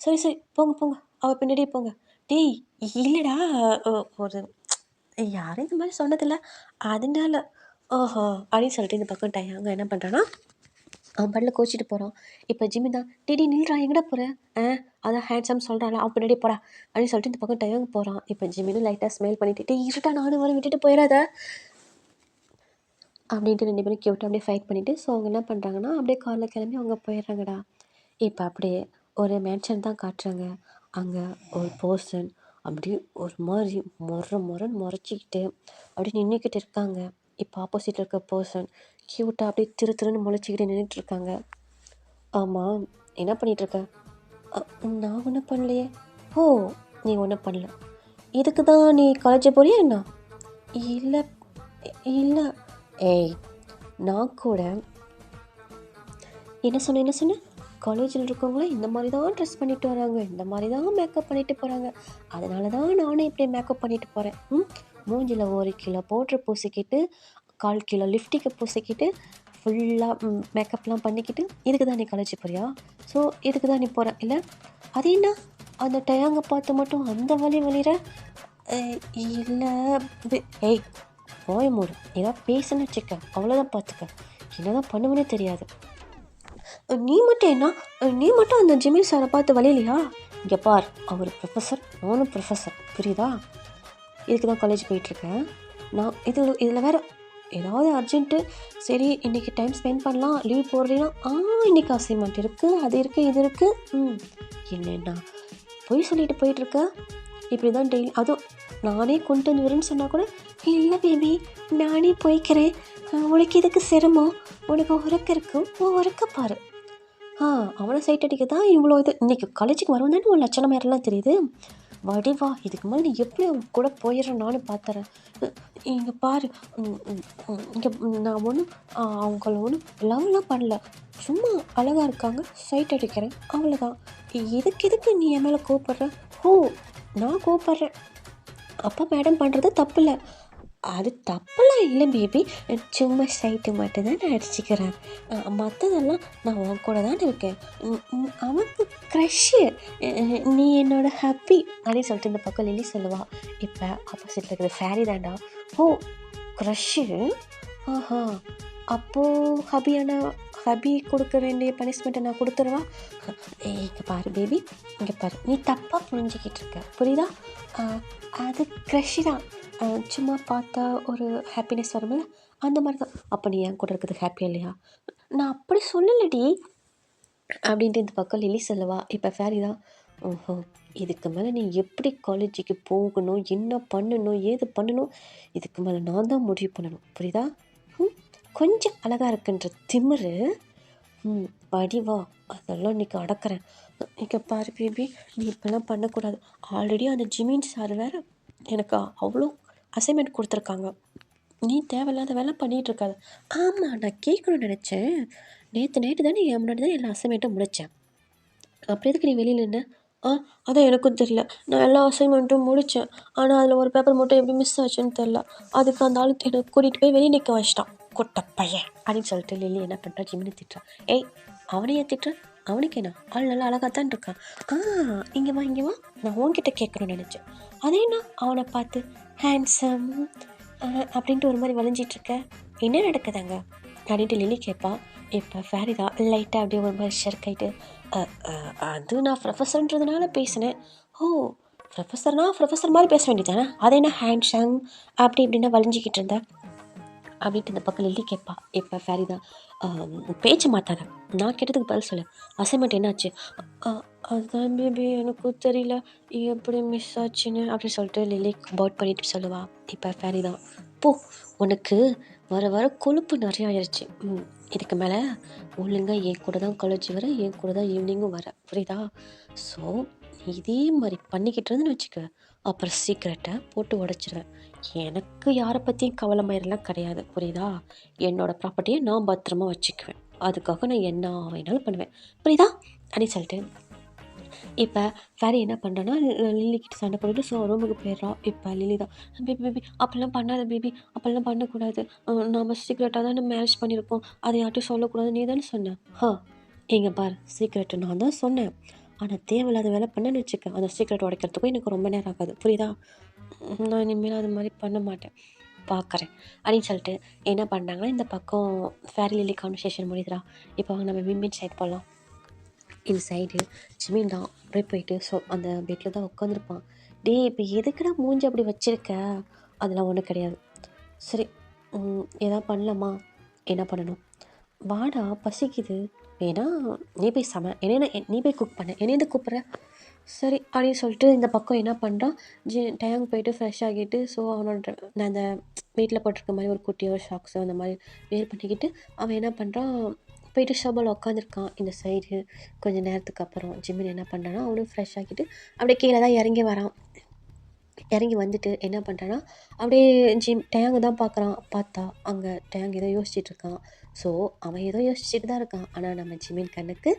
சரி போங்க அவள் பின்னாடியே போங்க. இல்லைடா ஒரு யாரும் இந்த மாதிரி சொன்னதில்லை அதனால அப்படின்னு சொல்லிட்டு இந்த பக்கம் டயாங்க என்ன பண்ணுறான்னா அவன் பாட்டில் கோச்சிட்டு போகிறான். இப்போ ஜிம்மி தான் நில்றா எங்கடா போகிறேன், அதான் ஹேண்ட்ஸம் சொல்கிறாள் அவன் பின்னாடி போடா அப்படின்னு சொல்லிட்டு இந்த பக்கம் டயாங்க போகிறான். இப்போ ஜிம்மினும் லைட்டாக ஸ்மைல் பண்ணிட்டு இருட்டா நானும் வர விட்டுட்டு போயிடாத அப்படின்ட்டு 2 பேரும் கியூட்டாக அப்படியே ஃபைட் பண்ணிவிட்டு ஸோ அவங்க என்ன பண்ணுறாங்கன்னா அப்படியே காரில் கிளம்பி அவங்க போயிடுறாங்கடா. இப்போ அப்படியே ஒரு மேன்ஷன் தான் காட்டுறாங்க. அங்கே ஒரு பர்சன் அப்படியே ஒரு மாதிரி முறைன்னு முறைச்சிக்கிட்டு அப்படியே நின்றுக்கிட்டு இருக்காங்க. இப்போ ஆப்போசிட்டில் இருக்க பர்சன் க்யூட்டாக அப்படியே திருன்னு முளைச்சிக்கிட்டு நின்றுட்டுருக்காங்க. ஆமாம் என்ன பண்ணிகிட்ருக்க? நான் ஒன்றும் பண்ணலையே. நீ ஒன்றும் பண்ணல, இதுக்கு தான் நீ காலேஜ் போறியா என்ன? இல்லை இல்லை. ஏய், நான் கூட என்ன சொன்னேன் காலேஜில் இருக்கவங்களே இந்த மாதிரி தான் ட்ரெஸ் பண்ணிட்டு வராங்க, இந்த மாதிரி தான் மேக்கப் பண்ணிட்டு போகிறாங்க, அதனால தான் நானும் இப்படி மேக்கப் பண்ணிட்டு போகிறேன். மூஞ்சில் 1 கிலோ பவுட்ரு பூசிக்கிட்டு 1/4 கிலோ லிப்டிக்கை பூசிக்கிட்டு ஃபுல்லாக மேக்கப்லாம் பண்ணிக்கிட்டு இதுக்கு தான் நீ காலேஜ் போறியா? ஸோ இதுக்கு தான் நீ போகிற இல்லை? அது என்ன அந்த டயாங்க பார்த்து மட்டும் அந்த வழிற? இல்லை. ஏய், போய் மூடு. ஏதாவது பேசுன்னு வச்சுக்க, அவ்வளோதான், பார்த்துக்க. என்னதான் பண்ணுவேனே தெரியாது. நீ மட்டும் அந்த ஜிமின் சாரை பார்த்து வழியிலையா? இங்கே பார், அவர் ப்ரொஃபஸர், நானும் ப்ரொஃபஸர், புரியுதா? இதுக்கு தான் காலேஜ் போயிட்டுருக்கேன் நான். இதில் வேறு ஏதாவது அர்ஜென்ட்டு, சரி இன்றைக்கி டைம் ஸ்பெண்ட் பண்ணலாம், லீவ் போடுறீங்கன்னா இன்றைக்கி அசைன்மெண்ட் இருக்குது, அது இருக்குது, இது இருக்குது. என்னென்னா பொய் சொல்லிட்டு போயிட்டுருக்க. இப்படி தான் டெய்லி, அதுவும் நானே கொண்டு வந்து விடுன்னு சொன்னால் கூட, இல்லை பேபி நானே போய்க்கிறேன், உனக்கு இதுக்கு சிரமம், உனக்கு உறக்க இருக்கும், உறக்க பாரு. அவனை சைட் அடிக்க தான் இவ்வளோ இது. இன்றைக்கி காலேஜுக்கு வருவோம் தானே உன் லட்சணம் மேரெல்லாம் தெரியுது. வடிவா, இதுக்கு மேலே நீ எப்படி அவங்க கூட போயிடுறேன் நானும் பார்த்துறேன். இங்கே பாரு, இங்கே நான் ஒன்றும் அவங்கள ஒன்றும் லவ்லாம் பண்ணல, சும்மா அழகாக இருக்காங்க, சைட் அடிக்கிறேன், அவ்வளோதான். எதுக்கு நீ என் மேலே கோவப்படுற? நான் கோவப்படுறேன். அப்பா மேடம் பண்ணுறது தப்பு இல்லை, அது தப்பெல்லாம் இல்லை பேபி, சும்மா சைட்டு மட்டும்தான் நான் அடிச்சுக்கிறேன், மற்றதெல்லாம் நான் உன் கூட தான் இருக்கேன். அவனுக்கு க்ரஷ்ஷு, நீ என்னோட ஹாப்பி அப்படின்னு சொல்லிட்டு இந்த பக்கம் லில்லி சொல்லுவா. இப்போ ஆப்போசிட்டில் இருக்கிறது ஃபேரி தாண்டா. க்ரஷ்ஷு, அப்போது ஹபி கொடுக்க வேண்டிய பனிஷ்மெண்ட்டை நான் கொடுத்துருவா? இங்கே பாரு பேபி, இங்கே பாரு, நீ தப்பாக புரிஞ்சுக்கிட்டு இருக்க, புரியுதா? அது க்ரஷ்ஷு தான், சும்மா பார்த்தா ஒரு ஹாப்பினஸ் வரும்ல, அந்த மாதிரி தான். அப்போ நீ என் கூட இருக்கிறது ஹாப்பியா இல்லையா? நான் அப்படி சொல்லலடி அப்படின்ட்டு இந்த பக்கம் லில்லி சொல்லுவா. இப்போ ஃபேரி தான், இதுக்கு மேலே நீ எப்படி காலேஜுக்கு போகணும், என்ன பண்ணணும், ஏது பண்ணணும், இதுக்கு மேலே நான் தான் முடிவு பண்ணணும், புரியுதா? கொஞ்சம் அழகாக இருக்குன்ற திமிரு, வடிவா, அதெல்லாம் இன்றைக்கி அடக்கிறேன். இங்கே பாரு பேபி, நீ இப்போல்லாம் பண்ணக்கூடாது. ஆல்ரெடி அந்த ஜிமின் சார் வேறு எனக்கு அவ்வளோ அசைன்மெண்ட் கொடுத்துருக்காங்க, நீ தேவையில்லாத வேலை பண்ணிகிட்ருக்காது. ஆமாம், நான் கேட்கணும்னு நினச்சேன். நேற்று தானே என் முன்னாடி தான் எல்லா அசைன்மெண்ட்டும் முடித்தேன், அப்புறம் எதுக்கு நீ வெளியில் நின்று? அதான் எனக்கும் தெரியல, நான் எல்லா அசைன்மெண்ட்டும் முடித்தேன், ஆனால் அதில் ஒரு பேப்பர் மட்டும் எப்படி மிஸ் ஆச்சுன்னு தெரில, அதுக்கு அந்த ஆள் எனக்கு கூட்டிகிட்டு போய் வெளியே நிற்க வச்சிட்டான், கொட்ட பையன் அப்படின்னு சொல்லிட்டு லில்லி என்ன பண்ணுறா, ஜிமினி திட்டுறான். ஏய், அவனையே திட்டுறேன், அவனுக்கு என்ன, ஆள் நல்லா அழகாக தான் இருக்கான். இங்கே வா, நான் உன்கிட்ட கேட்கணும்னு நினச்சேன். அதே நான் அவனை பார்த்து ஹேண்ட்ஸம் அப்படின்ட்டு ஒரு மாதிரி வளைஞ்சிட்ருக்க, என்ன நடக்குதாங்க அப்படின்ட்டு லில்லி கேட்பா. இப்போ ஃபேரிதா லைட்டாக அப்படியே ஒரு மாதிரி ஷர்க் ஆகிட்டு, அது நான் ப்ரொஃபஸர்ன்றதுனால பேசினேன். ப்ரொஃபஸர் மாதிரி பேச வேண்டியதானே, அது என்ன ஹேண்ட்ஸம் அப்படி இப்படின்னா வளைஞ்சிக்கிட்டு இருந்தேன் அப்படின்ட்டு இந்த பக்கம் லில்லி கேட்பா. இப்போ ஃபேரிதா, பேச்சு மாத்தாத, நான் கேட்டதுக்கு பதில் சொல்லு, அசைன்மெண்ட் என்னாச்சு? அதுதான் பேபி எனக்கும் தெரியல எப்படி மிஸ் ஆச்சுன்னு அப்படின்னு சொல்லிட்டு லில்லி பவுட் பண்ணிட்டு சொல்லுவா. இப்போ ஃபேரிதா, போ, உனக்கு வர கொழுப்பு நிறையா ஆயிடுச்சு, இதுக்கு மேலே ஒழுங்காக என் கூட தான் காலேஜ் வர, என் கூட தான் ஈவினிங்கும் வர, புரியுதா? ஸோ இதே மாதிரி பண்ணிக்கிட்டு இருந்துன்னு வச்சுக்க, அப்புறம் சீக்கிரட்டை போட்டு உடச்சிருவேன். எனக்கு யாரை பற்றியும் கவலை மயிரெல்லாம் கிடையாது, புரியுதா? என்னோடய ப்ராப்பர்ட்டியை நான் பத்திரமா வச்சுக்குவேன், அதுக்காக நான் என்ன வேணாலும் பண்ணுவேன், புரியுதா அப்படின்னு சொல்லிட்டு இப்போ ஃபேரி என்ன பண்ணுறேன்னா லில்லிக்கிட்ட சண்டை போட்டுட்டு ஸோ ரூமுக்கு போயிடுறா. இப்போ லில்லி தான், பேபி அப்போல்லாம் பண்ணாத பேபி, அப்போல்லாம் பண்ணக்கூடாது, நாம் சீக்ரெட்டாக தானே மேரேஜ் பண்ணியிருக்கோம், அதை யார்ட்டும் சொல்லக்கூடாது, நீ தானே சொன்னேன். எங்கே பார், சீக்ரெட்டு நான் தான் சொன்னேன், ஆனால் தேவையில்லாத வேலை பண்ணேன்னு வச்சுக்க, அந்த சீக்ரெட் உடைக்கிறதுக்கும் எனக்கு ரொம்ப நேரம் ஆகாது, புரியுதா? நான் இனிமேல் அது மாதிரி பண்ண மாட்டேன், பார்க்குறேன் அப்படின்னு சொல்லிட்டு என்ன பண்ணாங்கன்னா இந்த பக்கம் ஃபேரி லில்லி கான்வர்சேஷன் முடியுதுடா. இப்போ அவங்க நம்ம விண்மீன் சைட் போகலாம். இந்த சைடு ஜிமின் தான் அப்படியே போயிட்டு ஸோ அந்த பெட்டில் தான் உட்காந்துருப்பான். இப்போ எதுக்குடா மூஞ்சி அப்படி வச்சுருக்க? அதெல்லாம் ஒன்றும் கிடையாது. சரி, எதாவது பண்ணலாமா? என்ன பண்ணணும்? வாடா, பசிக்குது, வேணா நீ போய் நீ போய் குக் பண்ண, என்னைய கூப்பிட்ற? சரி அப்படின்னு சொல்லிட்டு இந்த பக்கம் என்ன பண்ணுறான், டயங் போயிட்டு ஃப்ரெஷ் ஆகிட்டு ஸோ அவனோட நான் அந்த வீட்டில் போட்டிருக்க மாதிரி ஒரு குட்டியோ ஷாக்ஸோ அந்த மாதிரி வேர் பண்ணிக்கிட்டு அவன் என்ன பண்ணுறான், போயிட்டு ஷோபாவில் உட்காந்துருக்கான். இந்த சைடு கொஞ்சம் நேரத்துக்கு அப்புறம் ஜிமின் என்ன பண்ணுறான்னா அவனும் ஃப்ரெஷ் ஆகிட்டு அப்படியே கீழே தான் இறங்கி வரான். இறங்கி வந்துட்டு என்ன பண்ணுறான்னா அப்படியே டேங்கு தான் பார்க்குறான். பார்த்தா அங்கே டேங்க் ஏதோ யோசிச்சுட்டு இருக்கான். ஸோ அவன் ஏதோ யோசிச்சுட்டு தான் இருக்கான். ஆனால் நம்ம ஜிமின் கண்ணுக்கு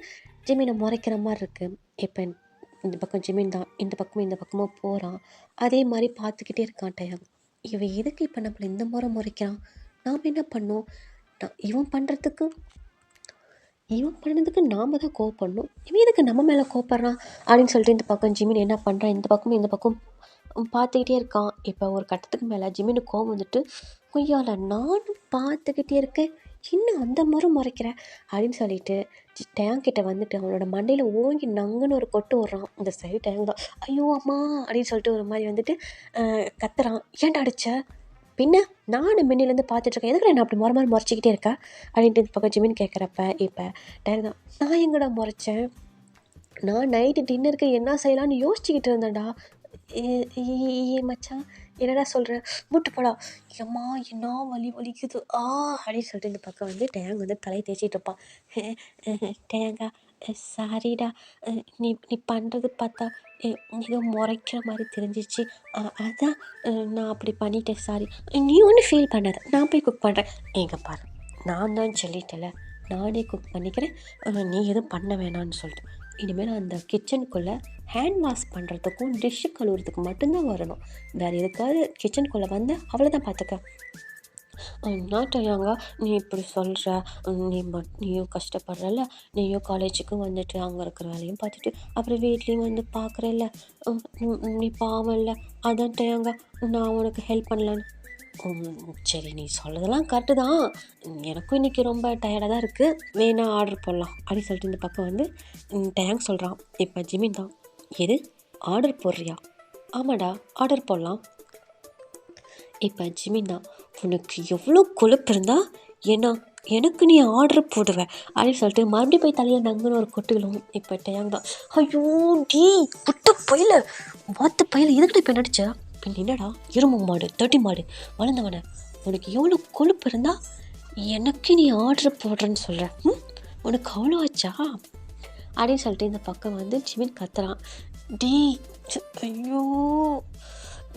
ஜிமினை முறைக்கிற மாதிரி இருக்குது. இப்போ இந்த பக்கம் ஜிமின் தான் இந்த பக்கமும் போகிறான். அதே மாதிரி பார்த்துக்கிட்டே இருக்கான் டேங். இவன் எதுக்கு இப்போ நம்மளை இந்த முறை முறைக்கிறான்? நாம் என்ன பண்ணோம்? இவன் பண்ணதுக்கு நாம் தான் கோவப்படணும். இவன் எதுக்கு நம்ம மேலே கோவப்படுறான் அப்படின்னு சொல்லிட்டு இந்த பக்கம் ஜிமின் என்ன பண்ணுறான், இந்த பக்கம் பார்த்துக்கிட்டே இருக்கான். இப்போ ஒரு கட்டத்துக்கு மேலே ஜிமினுக்கு கோவம் வந்துட்டு, கொய்யால நானும் பார்த்துக்கிட்டே இருக்கேன், இன்னும் அந்த முறை முறைக்கிறேன் அப்படின்னு சொல்லிட்டு டேங்க் கிட்ட வந்துட்டு அவனோட மண்டையில் ஓங்கி நங்குன்னு ஒரு கொட்டு விட்றான். இந்த சைடு டேங்க் தான் ஐயோ அம்மா அப்படின்னு சொல்லிட்டு ஒரு மாதிரி வந்துட்டு கத்துறான். ஏன்டா அடிச்ச? பின்ன நானும் மின்னிலேருந்து பார்த்துட்ருக்கேன், எதுக்கு நான் அப்படி முறை முறைச்சிக்கிட்டே இருக்கேன் அப்படின்ட்டு இந்த பக்கம் ஜிமின் கேட்குறப்ப இப்போ டேங்க் தான், நான் எங்கடா முறைச்சேன்? நான் நைட்டு டின்னருக்கு என்ன செய்யலான்னு யோசிச்சுக்கிட்டு இருந்தேன்டா. மச்சான் என்னடா சொல்கிறேன், மூட்டு போடா. எம்மா என்ன வலிக்குது அப்படின்னு சொல்லிட்டு இந்த பக்கம் வந்து டேங் வந்து தலையை தேய்ச்சிட்டு இருப்பான். டேங்கா சாரிடா, நீ பண்ணுறது பார்த்தா ஏதோ முறைக்கிற மாதிரி தெரிஞ்சிச்சு, அதான் நான் அப்படி பண்ணிட்டேன், சாரி. நீ ஒன்றும் ஃபீல் பண்ணாத, நான் போய் குக் பண்ணுறேன். எங்கே பாரு, நான் தான் சொல்லிட்டேல, நானே குக் பண்ணிக்கிறேன், நீ எதுவும் பண்ண வேணான்னு சொல்லிட்டு. இனிமேல் அந்த கிச்சனுக்குள்ளே ஹேண்ட் வாஷ் பண்ணுறதுக்கும் டிஷ்ஷு கழுவுறதுக்கு மட்டும்தான் வரணும். வேறு எதுக்காவது கிச்சனுக்குள்ளே வந்து அவ்வளோதான் பார்த்துக்க. நாட்டையாங்க நீ இப்படி சொல்கிற, நீயும் கஷ்டப்படுறல, நீயும் காலேஜுக்கு வந்துட்டு அங்கே இருக்கிற வேலையும் பார்த்துட்டு அப்புறம் வீட்லேயும் வந்து பார்க்குறல்ல, நீ பாவம் இல்லை, அதான் டேங்க நான் உனக்கு ஹெல்ப் பண்ணலான்னு. சரி, நீ சொல்கிறதெல்லாம் கரெக்டு தான், எனக்கும் இன்றைக்கி ரொம்ப டயர்டாக தான் இருக்குது, வேணா ஆர்டர் போடலாம் அப்படின்னு சொல்லிட்டு இந்த பக்கம் வந்து டேங்க் சொல்கிறான். இப்போ ஜிமின் தான், எது ஆர்டர் போடுறியா? ஆமாடா, ஆர்டர் போடலாம். இப்போ ஜிமின் தான், உனக்கு எவ்வளோ கொழுப்பு இருந்தா ஏன்னா எனக்கு நீ ஆர்டர் போடுவேன் அப்படின்னு சொல்லிட்டு மறுபடியும் போய் தலையை நங்குன்னு ஒரு கொட்டுகளும். இப்போ டேங் தான், ஐயோ டீ புட்ட பயில வாத்து பயில எதுக்கிட்ட இப்போ நடிச்சா? பின் என்னடா இரும்பு மாடு தட்டி மாடு வளர்ந்தவன, உனக்கு எவ்வளோ கொழுப்பு இருந்தா எனக்கு நீ ஆர்டர் போடுறேன்னு சொல்கிற? உனக்கு அவ்வளோ ஆச்சா அப்படின்னு சொல்லிட்டு இந்த பக்கம் வந்து ஜிமின் கத்துறான். டீ ஐயோ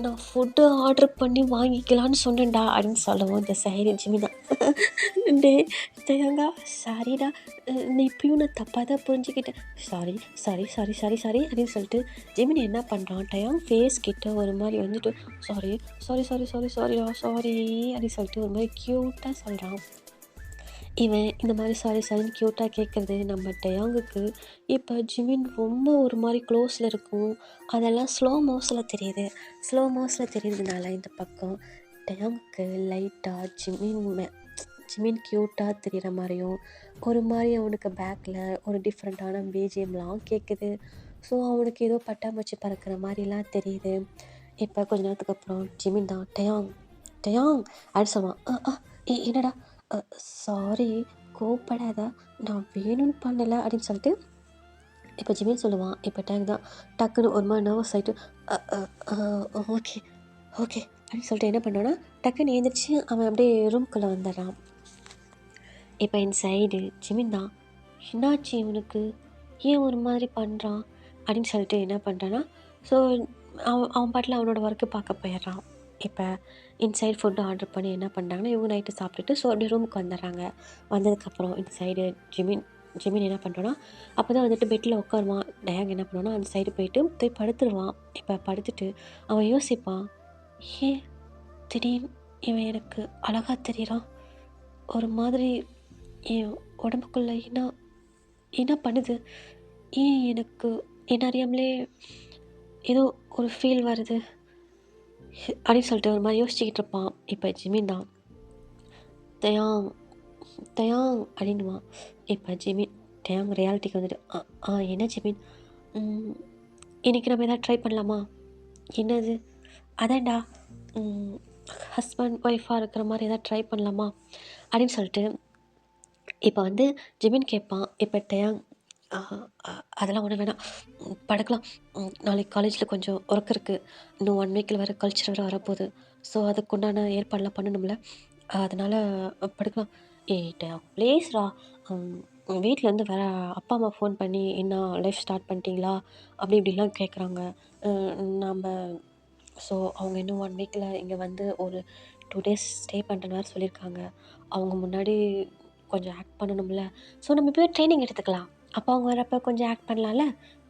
நான் ஃபுட்டு ஆர்டர் பண்ணி வாங்கிக்கலான்னு சொன்னேன்டா அப்படின்னு சொல்லவும் இந்த சைடு ஜிமின் தான், டே தேங்கா சாரிடா, நீ இப்பயும் நான் தப்பாக தான் புரிஞ்சுக்கிட்டேன், sorry sorry sorry sorry sorry அப்படின்னு சொல்லிட்டு ஜிமின் என்ன பண்ணுறான், டயாங் ஃபேஸ் கிட்ட ஒரு மாதிரி வந்துட்டு சாரி சாரி சாரி சாரி சாரிடா சாரி அப்படின்னு சொல்லிட்டு ஒரு மாதிரி க்யூட்டாக சொல்கிறான். இவன் இந்த மாதிரி சாரி சாரின்னு க்யூட்டாக கேட்குறது நம்ம டயாங்குக்கு இப்போ ஜிமின் ரொம்ப ஒரு மாதிரி க்ளோஸில் இருக்கும். அதெல்லாம் ஸ்லோ மோஷனில் தெரியுறதுனால இந்த பக்கம் டயாங்குக்கு லைட்டாக ஜிமின் க்யூட்டாக தெரிகிற மாதிரியும் ஒரு மாதிரி அவனுக்கு பேக்கில் ஒரு டிஃப்ரெண்ட்டான பிஜிஎம்லாம் கேட்குது. ஸோ அவனுக்கு ஏதோ பட்டாம்பூச்சி பறக்கிற மாதிரிலாம் தெரியுது. இப்போ கொஞ்ச நேரத்துக்கு அப்புறம் ஜிமின் தான் டயாங் அப்படின்னு சொல்லுவான். என்னடா? சாரி கோவப்படாத, நான் வேணும்னு பண்ணலை அப்படின்னு சொல்லிட்டு இப்போ ஜிமின் சொல்லுவான். இப்போ டேங்க் தான் டக்குன்னு ஒரு மாதிரி நர்வஸ் ஆகிட்டு ஓகே அப்படின்னு சொல்லிட்டு என்ன பண்ணோன்னா டக்குன்னு எழுந்திரிச்சு அவன் அப்படியே ரூம்குள்ளே வந்துடுறான். இப்போ என் சைடு ஜிமின் தான், என்னாச்சு இவனுக்கு, ஏன் ஒரு மாதிரி பண்ணுறான் அப்படின்னு சொல்லிட்டு என்ன பண்ணுறான்னா, ஸோ அவன் பாட்டில் அவனோட ஒர்க்கு பார்க்க போயிடுறான். இப்போ இன்சைடு ஃபுட்டு ஆர்டர் பண்ணி என்ன பண்ணுறாங்கன்னா, இவங்க நைட்டு சாப்பிட்டுட்டு ஸோ அப்படியே ரூமுக்கு வந்துடுறாங்க. வந்ததுக்கப்புறம் இந்த சைடு ஜிமின் என்ன பண்ணுறான்னா, அப்போ தான் வந்துட்டு பெட்டில் உட்காருவான். டயாங் என்ன பண்ணுவான்னா அந்த சைடு போய் படுத்துருவான். இப்போ படுத்துட்டு அவன் யோசிப்பான், ஏன் திடீர்னு இவன் எனக்கு அழகாக தெரிகிறான், ஒரு மாதிரி என் உடம்புக்குள்ளே என்ன பண்ணுது, ஏன் எனக்கு என்ன அறியாமலே ஏதோ ஒரு ஃபீல் வருது அப்படின்னு சொல்லிட்டு ஒரு மாதிரி யோசிச்சுக்கிட்டு இருப்பான். இப்போ ஜிமின் தான் தயாங் அப்படின்னுவான். இப்போ ஜிமின் டயாங் ரியாலிட்டிக்கு வந்துட்டு என்ன ஜிமின், இன்றைக்கி நம்ம எதாவது ட்ரை பண்ணலாமா? என்னது? அதான்டா ஹஸ்பண்ட் ஒய்ஃபாக இருக்கிற மாதிரி எதாவது ட்ரை பண்ணலாமா அப்படின்னு சொல்லிட்டு இப்போ வந்து ஜிமின் கேட்பான். இப்போ டயாங் அதெல்லாம் ஒன்றும் வேணாம், படுக்கலாம், நாளைக்கு காலேஜில் கொஞ்சம் ஒர்க் இருக்குது, இன்னும் 1 வீக்கில் வேறு கல்ச்சர் வேறு வரப்போகுது, ஸோ அதுக்குண்டான ஏற்பாடெலாம் பண்ணணும்ல, அதனால் படுக்கலாம். டயாங் ப்ளீஸ்ரா, வீட்டிலேருந்து வேறு அப்பா அம்மா ஃபோன் பண்ணி என்ன லைஃப் ஸ்டார்ட் பண்ணிட்டீங்களா அப்படி இப்படிலாம் கேட்குறாங்க, நம்ம ஸோ அவங்க இன்னும் 1 வீக்கில் இங்கே வந்து ஒரு 2 டேஸ் ஸ்டே பண்ணுற மாதிரி சொல்லியிருக்காங்க. அவங்க முன்னாடி கொஞ்சம் ஆக்ட் பண்ணணும்ல. ஸோ நம்ம போய் ட்ரைனிங் எடுத்துக்கலாம். அப்போ அவங்க வரப்போ கொஞ்சம் ஆக்ட் பண்ணலாம்ல.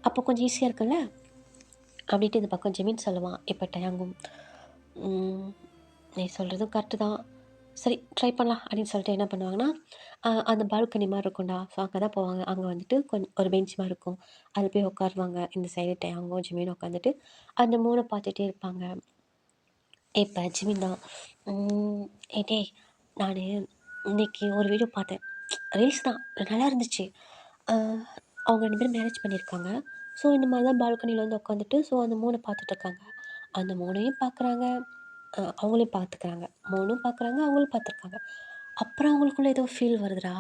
அப்போ கொஞ்சம் ஈஸியாக இருக்கும்ல அப்படின்ட்டு இந்த பக்கம் ஜெமீன் சொல்லுவான். இப்போ டயாங்கும் நீ சொல்கிறதும் கரெக்டு தான். சரி ட்ரை பண்ணலாம் அப்படின்னு சொல்லிட்டு என்ன பண்ணுவாங்கன்னா, அந்த பால்கனி மாதிரி இருக்கும்டா. ஸோ அங்கே தான் போவாங்க. அங்கே வந்துட்டு கொஞ்சம் ஒரு பெஞ்ச் மாதிரி இருக்கும். அதில் போய் உட்காருவாங்க. இந்த சைடு டயாங்கும் ஜிமினும் உட்காந்துட்டு அந்த 3 பார்த்துட்டே இருப்பாங்க. இப்போ ஜிமின் தான் டேய் நான் இன்னைக்கு ஒரு வீடியோ பார்த்தேன். ரீல்ஸ் தான் நல்லா இருந்துச்சு. அவங்க 2 பேரும் மேரேஜ் பண்ணியிருக்காங்க. ஸோ இந்த மாதிரி தான் பால்கனியில் வந்து உட்காந்துட்டு ஸோ அந்த 3 பார்த்துட்ருக்காங்க. அந்த 3யும் பார்க்குறாங்க. அவங்களையும் பார்த்துக்கிறாங்க. 3ம் பார்க்குறாங்க, அவங்களும் பார்த்துருக்காங்க. அப்புறம் அவங்களுக்குள்ள ஏதோ ஃபீல் வருதுடா.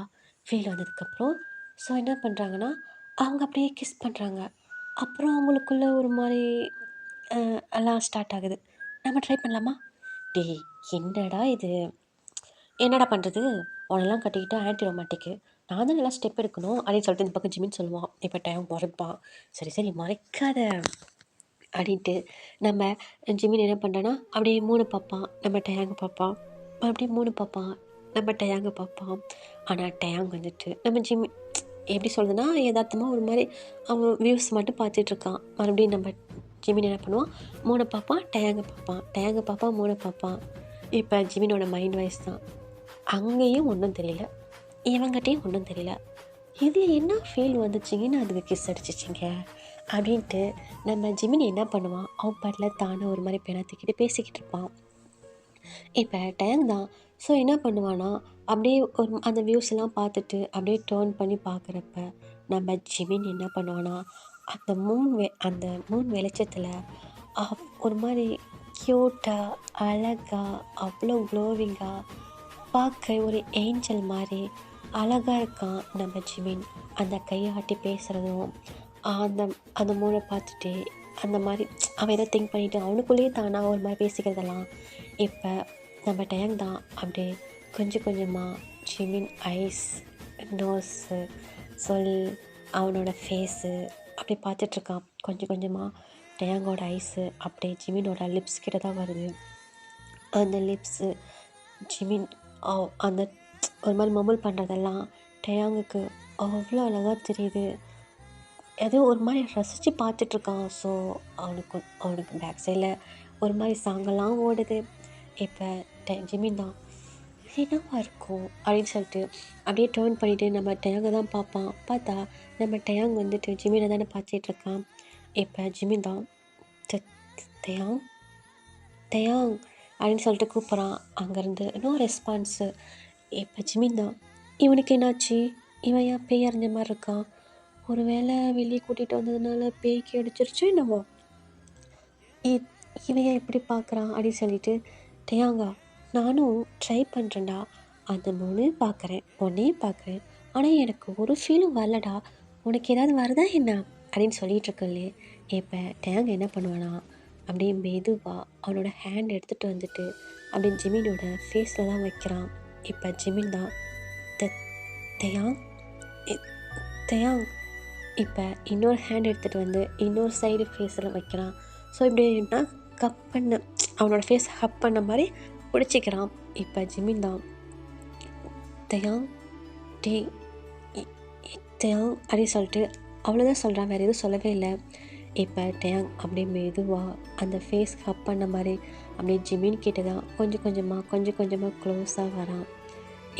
ஃபீல் வந்ததுக்கப்புறம் ஸோ என்ன பண்ணுறாங்கன்னா, அவங்க அப்படியே கிஸ் பண்ணுறாங்க. அப்புறம் அவங்களுக்குள்ள ஒரு மாரி எல்லாம் ஸ்டார்ட் ஆகுது. நம்ம ட்ரை பண்ணலாமா? டேய் என்னடா இது? என்னடா பண்ணுறது? உன்னெல்லாம் கட்டிக்கிட்டு ஆன்டி ரொமான்டிக்கு. நான் தான் நல்லா ஸ்டெப் எடுக்கணும் அப்படின்னு சொல்லிட்டு இந்த பக்கம் ஜிமின்னு சொல்லுவான். இப்போ டைம் மறைப்பான். சரி சரி மறைக்காத அப்படின்ட்டு நம்ம ஜிமின் என்ன பண்ணுறான்னா அப்படியே 3 பார்ப்பான். நம்ம டயாங்க பார்ப்பான். அப்படியே 3 பார்ப்பான். நம்ம டயாங்க பார்ப்பான். ஆனால் டயாங் வந்துட்டு நம்ம ஜிம்மி எப்படி சொல்கிறதுன்னா யதார்த்தமாக ஒரு மாதிரி அவன் வியூஸ் மட்டும் பார்த்துட்ருக்கான். மறுபடியும் நம்ம ஜிமின் என்ன பண்ணுவான், 3 பார்ப்பான், டயாங்க பார்ப்பான், டயாங்க பார்ப்பான், 3 பார்ப்பான். இப்போ ஜிமினோட மைண்ட் வாய்ஸ் தான். அங்கேயும் ஒன்றும் தெரியல, இவங்கிட்டையும் ஒன்றும் தெரியல. இதில் என்ன ஃபீல் வந்துச்சிங்கன்னு அதுக்கு கிஸ் அடிச்சிச்சிங்க அப்படின்ட்டு நம்ம ஜிமினி என்ன பண்ணுவான், அவன் பாட்டில் தானே ஒரு மாதிரி பிணத்துக்கிட்டு பேசிக்கிட்டு இருப்பான். இப்போ டைம் தான். ஸோ என்ன பண்ணுவான்னா அப்படியே ஒரு அந்த வியூஸ் எல்லாம் பார்த்துட்டு அப்படியே டேர்ன் பண்ணி பார்க்குறப்ப நம்ம ஜிமின் என்ன பண்ணுவான்னா அந்த மூன் வெளிச்சத்தில் ஒரு மாதிரி க்யூட்டாக அழகாக அவ்வளோ க்ளோவிங்காக பார்க்க ஒரு ஏஞ்சல் மாதிரி அழகாக இருக்கான் நம்ம ஜிமின். அந்த கையை ஆட்டி பேசுகிறதும் அந்த அந்த மூளை பார்த்துட்டு அந்த மாதிரி அவன் ஏதோ திங்க் பண்ணிவிட்டு அவனுக்குள்ளேயே தானாக ஒரு மாதிரி பேசிக்கிறதெல்லாம் இப்போ நம்ம டைம் தான் அப்படியே கொஞ்சம் கொஞ்சமாக ஜிமின் ஐஸ் நோஸு அவனோட ஃபேஸு அப்படி பார்த்துட்ருக்கான். கொஞ்சம் கொஞ்சமாக டயாங்கோட ஐஸு அப்படியே ஜிமினோட லிப்ஸ் கிட்ட தான் வருது. அந்த லிப்ஸு ஜிமின் அந்த ஒரு மாதிரி மமுல் பண்ணுறதெல்லாம் டயாங்குக்கு அவ்வளோ அழகாக தெரியுது. ஏதோ ஒரு மாதிரி ரசித்து பார்த்துட்ருக்கான். ஸோ அவனுக்கு பேக் சைடில் ஒரு மாதிரி சாங்கெல்லாம் ஓடுது. இப்போ ஜிமின் தான் என்னவா இருக்கும் அப்படின்னு சொல்லிட்டு அப்படியே டேர்ன் பண்ணிவிட்டு நம்ம டயாங்கை தான் பார்ப்பான். பார்த்தா நம்ம டயாங் வந்துட்டு ஜிமினை தானே பார்த்துட்ருக்கான். இப்போ ஜிமின் தான் டயாங் டயாங் அப்படின்னு சொல்லிட்டு கூப்பிட்றான். அங்கேருந்து நோ ரெஸ்பான்ஸு. இப்போ ஜிமின் தான் இவனுக்கு என்னாச்சு, இவன் ஏன் பேய் அறிஞ்ச மாதிரி இருக்கான், ஒரு வேளை வெளியே கூட்டிகிட்டு வந்ததுனால பேய்க்கு அடிச்சிருச்சு என்னவோ, இவன் ஏன் இப்படி பார்க்குறான் அப்படின்னு சொல்லிட்டு டயாங்கா நானும் ட்ரை பண்ணுறேன்டா, அந்த 3 பார்க்குறேன், உன்னையும் பார்க்குறேன், ஆனால் எனக்கு ஒரு ஃபீலும் வரலடா, உனக்கு ஏதாவது வருதா என்ன அப்படின்னு சொல்லிகிட்டு இருக்கலே. இப்போ டயாங் என்ன பண்ணுவானா அப்படியே மெதுவாக அவனோட ஹேண்ட் எடுத்துகிட்டு வந்துட்டு அப்படியே ஜிமினோட ஃபேஸில் தான் வைக்கிறான். இப்போ ஜிமின் தான் டயாங் டயாங் இப்போ இன்னொரு ஹேண்ட் எடுத்துகிட்டு வந்து இன்னொரு சைடு ஃபேஸில் வைக்கிறான். ஸோ இப்படி என்ன கப் பண்ண அவனோட ஃபேஸ் ஹப் பண்ண மாதிரி பிடிச்சிக்கிறான். இப்போ ஜிமின் தான் டயாங் டே டயாங் அப்படின்னு சொல்லிட்டு அவ்வளோதான் சொல்கிறான், வேறு எதுவும் சொல்லவே இல்லை. இப்போ டயாங் அப்படியே மெதுவாக அந்த ஃபேஸ் ஹப் பண்ண மாதிரி அப்படியே ஜிமின் கிட்ட தான் கொஞ்சம் கொஞ்சமாக க்ளோஸாக வரான்.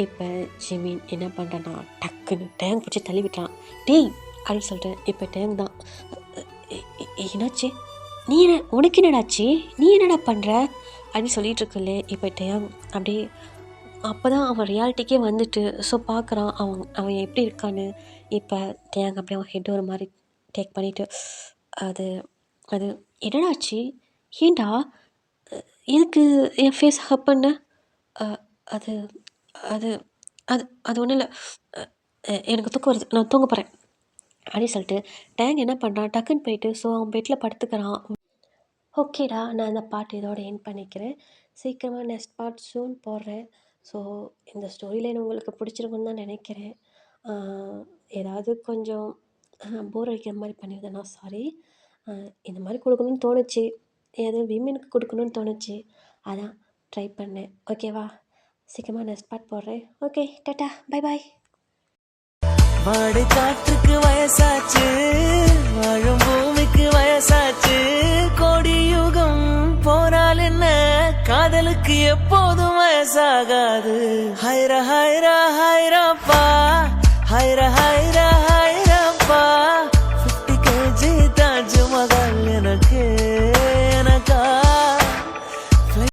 இப்போ ஜிமின் என்ன பண்ணுறான்னா டக்குன்னு டயாங் பிடிச்சி தள்ளி விட்டுறான். டேய் அப்படின்னு சொல்லிட்டு இப்போ டயாங் தான் என்னாச்சு, நீ என்ன உனக்கு என்னடாச்சு, நீ என்னடா பண்ணுற அப்படின்னு சொல்லிகிட்டு இருக்குல்ல. இப்போ டயாங் அப்படியே அப்போ தான் அவன் ரியாலிட்டிக்கே வந்துட்டு ஸோ பார்க்குறான் அவன் எப்படி இருக்கான்னு. இப்போ டயாங் அப்படியே அவன் ஹெட் ஒரு மாதிரி டேக் பண்ணிவிட்டு அது அது என்னடாச்சு, ஏண்டா எதுக்கு என் ஃபேஸ் ஹப் பண்ண, அது அது அது அது ஒன்றும் இல்லை, எனக்கு தூக்கம் வருது, நான் தூங்க போகிறேன் அப்படின்னு சொல்லிட்டு டயாங் என்ன பண்ணுறான் டக்குன்னு போயிட்டு ஸோ அவன் பெட்டில் படுத்துக்கிறான். ஓகேடா, நான் அந்த பார்ட் இதோட எண்ட் பண்ணிக்கிறேன். சீக்கிரமாக நெக்ஸ்ட் பார்ட் சூன் போடுறேன். ஸோ இந்த ஸ்டோரி லைன் உங்களுக்கு பிடிச்சிருக்குன்னு தான் நினைக்கிறேன். ஏதாவது கொஞ்சம் போர் அடிக்கிற மாதிரி பண்ணியிருந்தேன்னா சாரி. இந்த மாதிரி கொடுக்கணும்னு தோணுச்சு. ஏதோ விமனுக்கு கொடுக்கணும்னு தோணுச்சு, அதான் ட்ரை பண்ணேன். ஓகேவா, சீக்கிரமாக நான் ஸ்பாட் போடுறேன். Okay, tata, bye bye. வாடை காற்றுக்கு வயசாச்சு, வாழும் பூமிக்கு வயசாச்சு, கோடி யுகம் போனால் என்ன, காதலுக்கு எப்போதும் வயசாகாது. ஹைரா ஹைரா ஹைராப்பா, ஹைரா ஹைரா